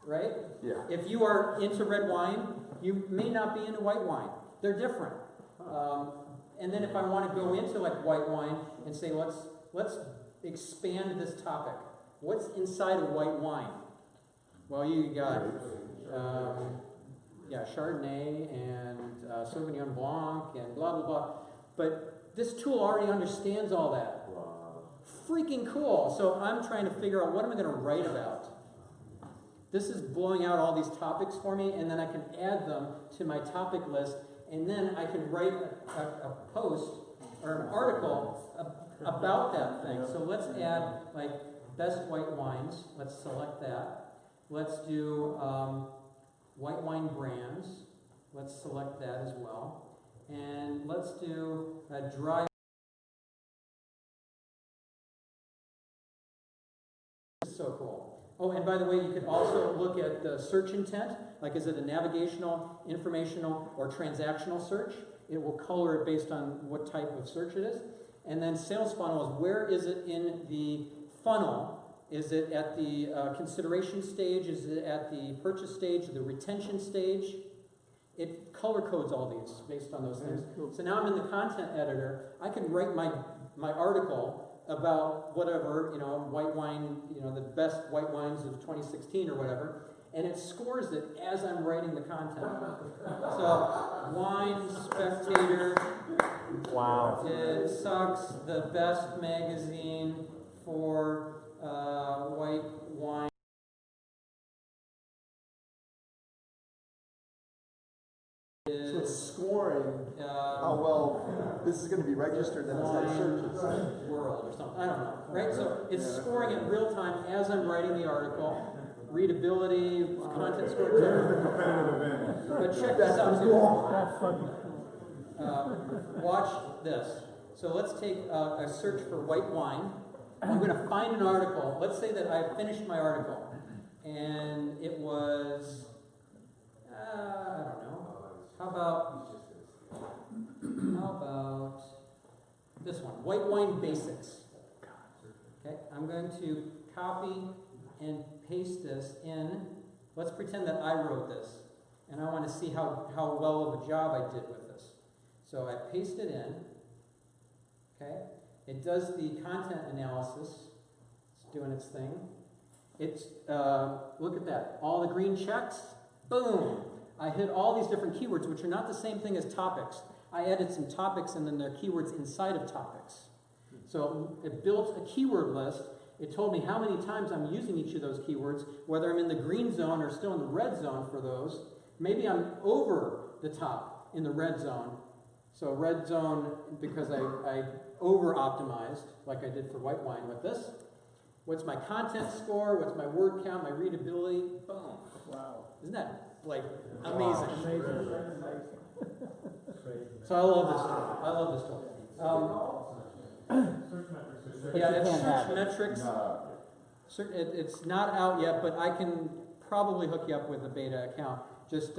[SPEAKER 1] right?
[SPEAKER 2] Yeah.
[SPEAKER 1] If you are into red wine, you may not be into white wine. They're different. And then if I want to go into like white wine and say, let's expand this topic. What's inside of white wine? Well, you got Chardonnay and Sauvignon Blanc and blah blah blah. But this tool already understands all that. Freaking cool. So I'm trying to figure out what am I going to write about. This is blowing out all these topics for me, and then I can add them to my topic list, and then I can write a post or an article about that thing. So let's add like best white wines. Let's select that. Let's do white wine brands. Let's select that as well. And let's do a dry. So cool. Oh, and by the way, you could also look at the search intent. Like, is it a navigational, informational, or transactional search? It will color it based on what type of search it is. And then sales funnel is where is it in the funnel? Is it at the consideration stage? Is it at the purchase stage, the retention stage? It color codes all these based on those things.
[SPEAKER 9] Cool.
[SPEAKER 1] So now I'm in the content editor. I can write my article about whatever, white wine, the best white wines of 2016 or whatever, and it scores it as I'm writing the content. So, Wine Spectator,
[SPEAKER 7] Wow.
[SPEAKER 1] it sucks, the best magazine for white wine.
[SPEAKER 2] So it's scoring how well this is going to be registered, then it's got searches.
[SPEAKER 1] World or something I don't know, right? So it's scoring in real time as I'm writing the article. Readability, content score, etc. But check this out too.
[SPEAKER 9] That's fucking cool.
[SPEAKER 1] Watch this. So let's take a search for white wine. I'm going to find an article. Let's say that I finished my article, and it was, I don't know. How about this one? White wine basics. Okay, I'm going to copy and paste this in. Let's pretend that I wrote this, and I want to see how well of a job I did with this. So I paste it in. Okay, it does the content analysis. It's doing its thing. It's look at that. All the green checks. Boom. I hit all these different keywords, which are not the same thing as topics. I added some topics, and then there are keywords inside of topics. So it built a keyword list. It told me how many times I'm using each of those keywords, whether I'm in the green zone or still in the red zone for those. Maybe I'm over the top in the red zone. So red zone because I over-optimized, like I did for white wine with this. What's my content score? What's my word count? My readability? Boom. Wow. Isn't that, like, amazing?
[SPEAKER 9] Amazing.
[SPEAKER 1] So I love this tool. I love this tool. Yeah, it's search metrics. It's not out yet, but I can probably hook you up with a beta account. Just,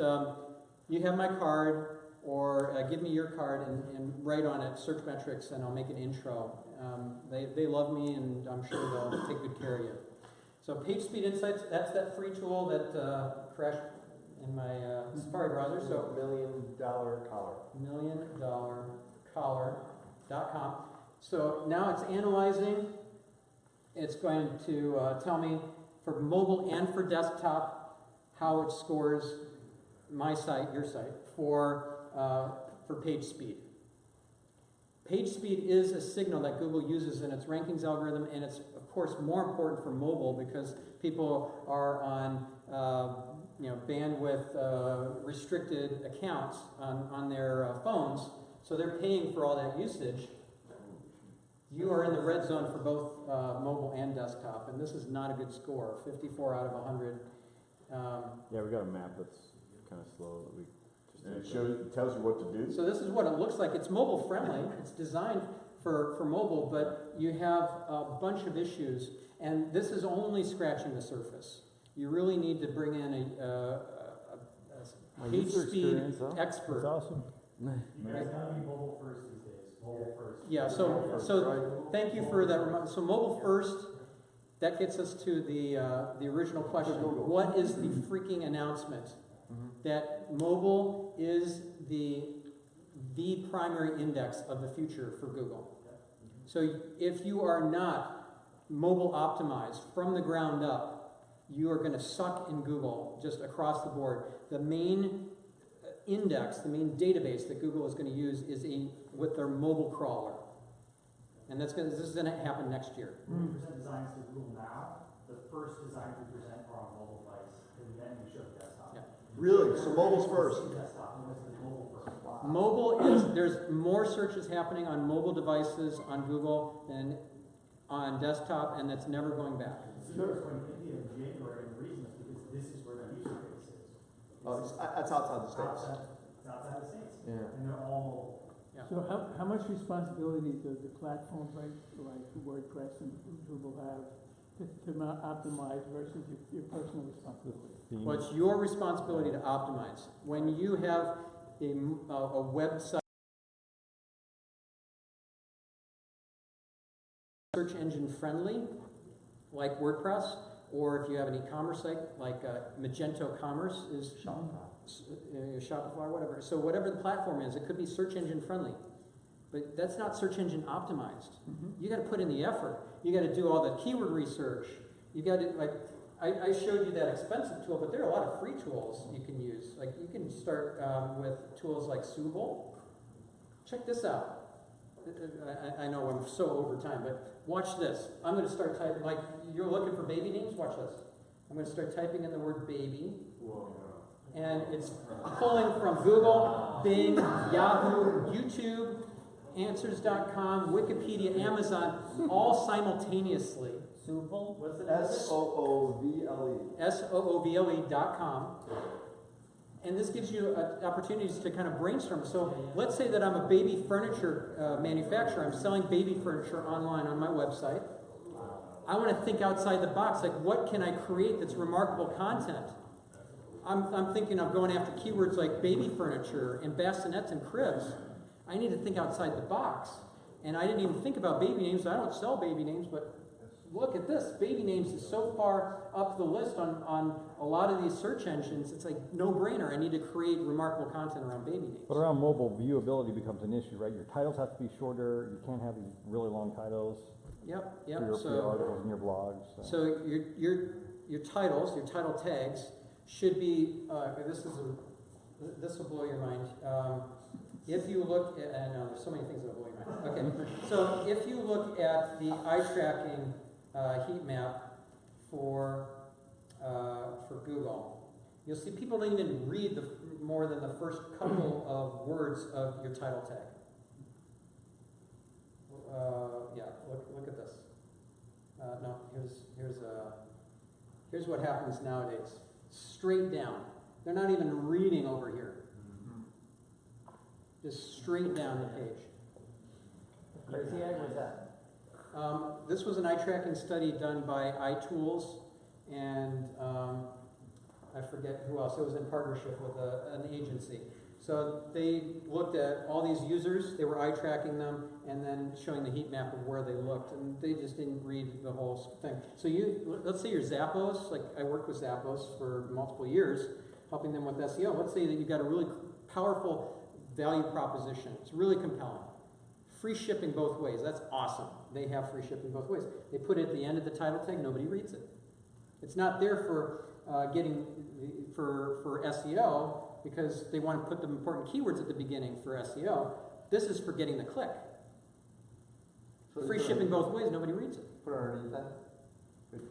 [SPEAKER 1] you have my card, or give me your card and write on it search metrics, and I'll make an intro. They love me, and I'm sure they'll take good care of you. So Page Speed Insights, that's that free tool that crashed in my Safari browser. So
[SPEAKER 2] $1 million collar.
[SPEAKER 1] $1,000,000collar.com. So now it's analyzing. It's going to tell me for mobile and for desktop how it scores my site, your site, for page speed. Page speed is a signal that Google uses in its rankings algorithm, and it's of course more important for mobile because people are on bandwidth restricted accounts on their phones, so they're paying for all that usage. You are in the red zone for both mobile and desktop, and this is not a good score. 54 out of 100.
[SPEAKER 7] Yeah, we got a map that's kind of slow that we just.
[SPEAKER 12] And it tells you what to do.
[SPEAKER 1] So this is what it looks like. It's mobile friendly. It's designed for mobile, but you have a bunch of issues, and this is only scratching the surface. You really need to bring in a page speed expert.
[SPEAKER 7] That's awesome.
[SPEAKER 6] You guys gotta be mobile first these days. Mobile first.
[SPEAKER 1] Yeah. So thank you for that. So mobile first. That gets us to the original question. What is the freaking announcement? That mobile is the primary index of the future for Google. So if you are not mobile optimized from the ground up, you are going to suck in Google just across the board. The main index, the main database that Google is going to use is with their mobile crawler. And this is going to happen next year.
[SPEAKER 6] When we present designs to Google now, the first designs we present are on mobile device, and then we show the desktop.
[SPEAKER 1] Yeah.
[SPEAKER 2] Really? So mobile's first?
[SPEAKER 6] Desktop, and it's the mobile first. Wow.
[SPEAKER 1] Mobile there's more searches happening on mobile devices on Google than on desktop, and that's never going back.
[SPEAKER 6] So it's going to India in January, and the reason is because this is where the user base is.
[SPEAKER 2] That's outside the States.
[SPEAKER 6] It's outside the States.
[SPEAKER 2] Yeah.
[SPEAKER 6] And they're all mobile.
[SPEAKER 1] Yeah.
[SPEAKER 9] So how much responsibility does the platform like WordPress and Google have to optimize versus your personal responsibility?
[SPEAKER 1] Well, it's your responsibility to optimize. When you have a website search engine friendly, like WordPress, or if you have an e-commerce site like Magento Commerce is Shopify, whatever. So whatever the platform is, it could be search engine friendly, but that's not search engine optimized. You got to put in the effort. You got to do all the keyword research. You got to I showed you that expensive tool, but there are a lot of free tools you can use. Like you can start with tools like Subel. Check this out. I know I'm so over time, but watch this. I'm going to start typing, like you're looking for baby names, watch this. I'm going to start typing in the word baby. And it's pulling from Google, Bing, Yahoo, YouTube, Answers.com, Wikipedia, Amazon, all simultaneously.
[SPEAKER 10] Souffle?
[SPEAKER 11] What's the name of it?
[SPEAKER 2] SOOVLE.
[SPEAKER 1] SOOVLE.com. And this gives you opportunities to kind of brainstorm. So let's say that I'm a baby furniture manufacturer. I'm selling baby furniture online on my website. I want to think outside the box. Like, what can I create that's remarkable content? I'm thinking of going after keywords like baby furniture and bassinets and cribs. I need to think outside the box. And I didn't even think about baby names. I don't sell baby names, but look at this. Baby names is so far up the list on a lot of these search engines. It's like no-brainer. I need to create remarkable content around baby names.
[SPEAKER 7] But around mobile, viewability becomes an issue, right? Your titles have to be shorter. You can't have these really long titles.
[SPEAKER 1] Yep.
[SPEAKER 7] For your articles and your blogs.
[SPEAKER 1] So your titles, your title tags, should be. This will blow your mind. If you look at, there's so many things that will blow your mind. Okay, so if you look at the eye tracking heat map for Google, you'll see people don't even read more than the first couple of words of your title tag. Look at this. No, here's what happens nowadays. Straight down. They're not even reading over here. Just straight down the page.
[SPEAKER 10] Crazy egg was that?
[SPEAKER 1] This was an eye tracking study done by iTools, and I forget who else. It was in partnership with an agency. So they looked at all these users, they were eye tracking them, and then showing the heat map of where they looked, and they just didn't read the whole thing. So let's say you're Zappos, like I worked with Zappos for multiple years, helping them with SEO. Let's say that you've got a really powerful value proposition. It's really compelling. Free shipping both ways, that's awesome. They have free shipping both ways. They put it at the end of the title tag, nobody reads it. It's not there for for SEO, because they want to put the important keywords at the beginning for SEO. This is for getting the click. So free shipping both ways, nobody reads it.
[SPEAKER 2] Put it underneath that?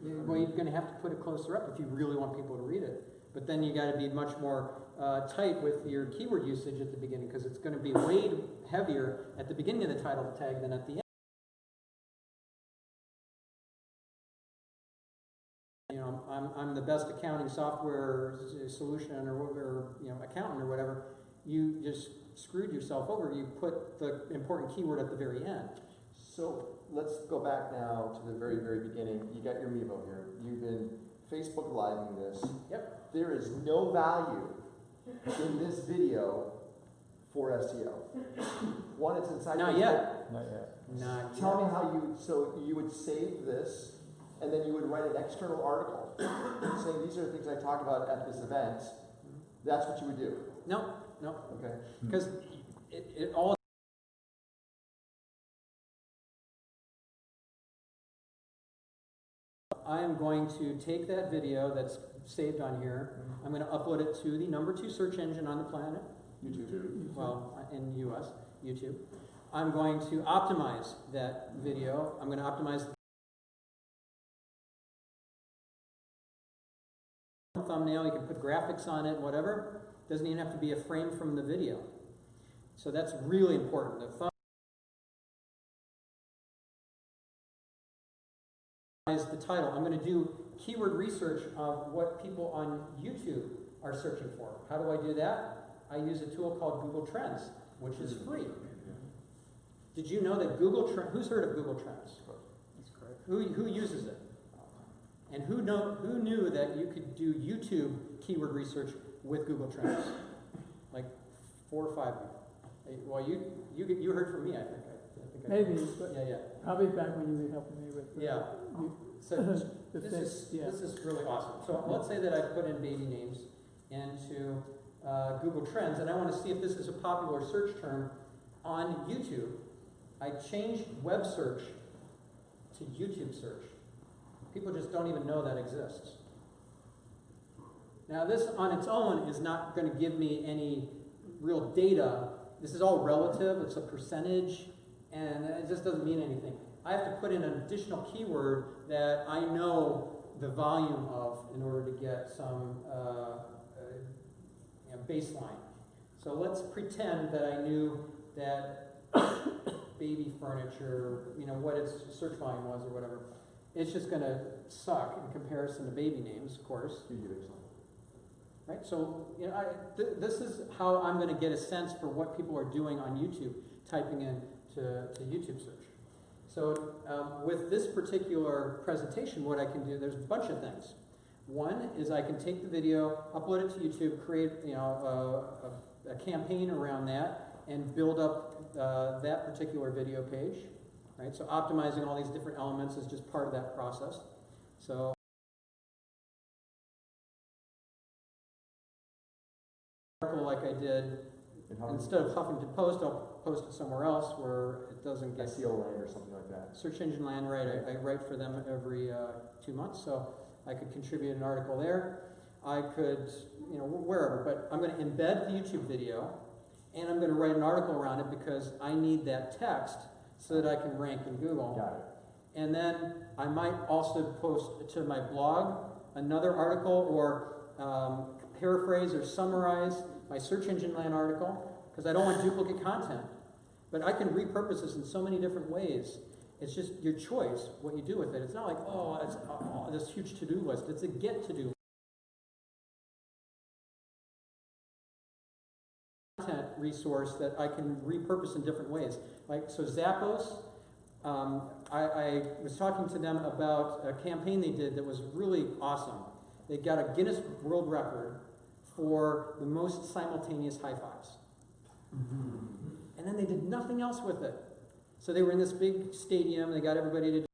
[SPEAKER 1] Well, you're going to have to put it closer up if you really want people to read it. But then you got to be much more tight with your keyword usage at the beginning, because it's going to be way heavier at the beginning of the title tag than at the end. You know, I'm the best accounting software solution or accountant or whatever. You just screwed yourself over. You put the important keyword at the very end.
[SPEAKER 2] So let's go back now to the very, very beginning. You got your Mevo here. You've been Facebook Living this.
[SPEAKER 1] Yep.
[SPEAKER 2] There is no value in this video for SEO. One, it's inside.
[SPEAKER 1] Not yet.
[SPEAKER 7] Not yet.
[SPEAKER 1] Not yet.
[SPEAKER 2] Tell me how you would save this, and then you would write an external article saying these are the things I talked about at this event. That's what you would do.
[SPEAKER 1] No.
[SPEAKER 2] Okay.
[SPEAKER 1] Because it all. I am going to take that video that's saved on here. I'm going to upload it to the #2 search engine on the planet.
[SPEAKER 2] YouTube.
[SPEAKER 1] Well, in the US, YouTube. I'm going to optimize that video. I'm going to optimize the thumbnail. You can put graphics on it, whatever. Doesn't even have to be a frame from the video. So that's really important. The title. I'm going to do keyword research of what people on YouTube are searching for. How do I do that? I use a tool called Google Trends, which is free. Did you know that Google Trends, who's heard of Google Trends?
[SPEAKER 9] That's correct.
[SPEAKER 1] Who uses it? And who knew that you could do YouTube keyword research with Google Trends? Like 4 or 5 of you. Well, you heard from me, I think.
[SPEAKER 9] Maybe, but
[SPEAKER 1] yeah.
[SPEAKER 9] probably back when you were helping me with
[SPEAKER 1] So this is really awesome. So let's say that I put in baby names into Google Trends, and I want to see if this is a popular search term on YouTube. I changed web search to YouTube search. People just don't even know that exists. Now this on its own is not going to give me any real data. This is all relative. It's a percentage, and it just doesn't mean anything. I have to put in an additional keyword that I know the volume of in order to get some baseline. So let's pretend that I knew that baby furniture, you know, what its search volume was or whatever, it's just gonna suck in comparison to baby names, of course. Right, so, you know, this is how I'm gonna get a sense for what people are doing on YouTube, typing in to YouTube search. So with this particular presentation, what I can do, there's a bunch of things. One is I can take the video, upload it to YouTube, create, you know, a campaign around that, and build up that particular video page. Right, so optimizing all these different elements is just part of that process. So article like I did, instead of Huffington Post, I'll post it somewhere else where it doesn't get
[SPEAKER 12] SEO land or something like that.
[SPEAKER 1] Search Engine Land, right? I write for them every 2 months, so I could contribute an article there. I could, you know, wherever, but I'm going to embed the YouTube video, and I'm going to write an article around it because I need that text so that I can rank in Google.
[SPEAKER 12] Got it.
[SPEAKER 1] And then I might also post to my blog another article or paraphrase or summarize my Search Engine Land article because I don't want duplicate content. But I can repurpose this in so many different ways. It's just your choice what you do with it. It's not like, oh, it's this huge to-do list. It's a get-to-do content resource that I can repurpose in different ways. Like, so Zappos, I was talking to them about a campaign they did that was really awesome. They got a Guinness World Record for the most simultaneous high fives. And then they did nothing else with it. So they were in this big stadium, they got everybody to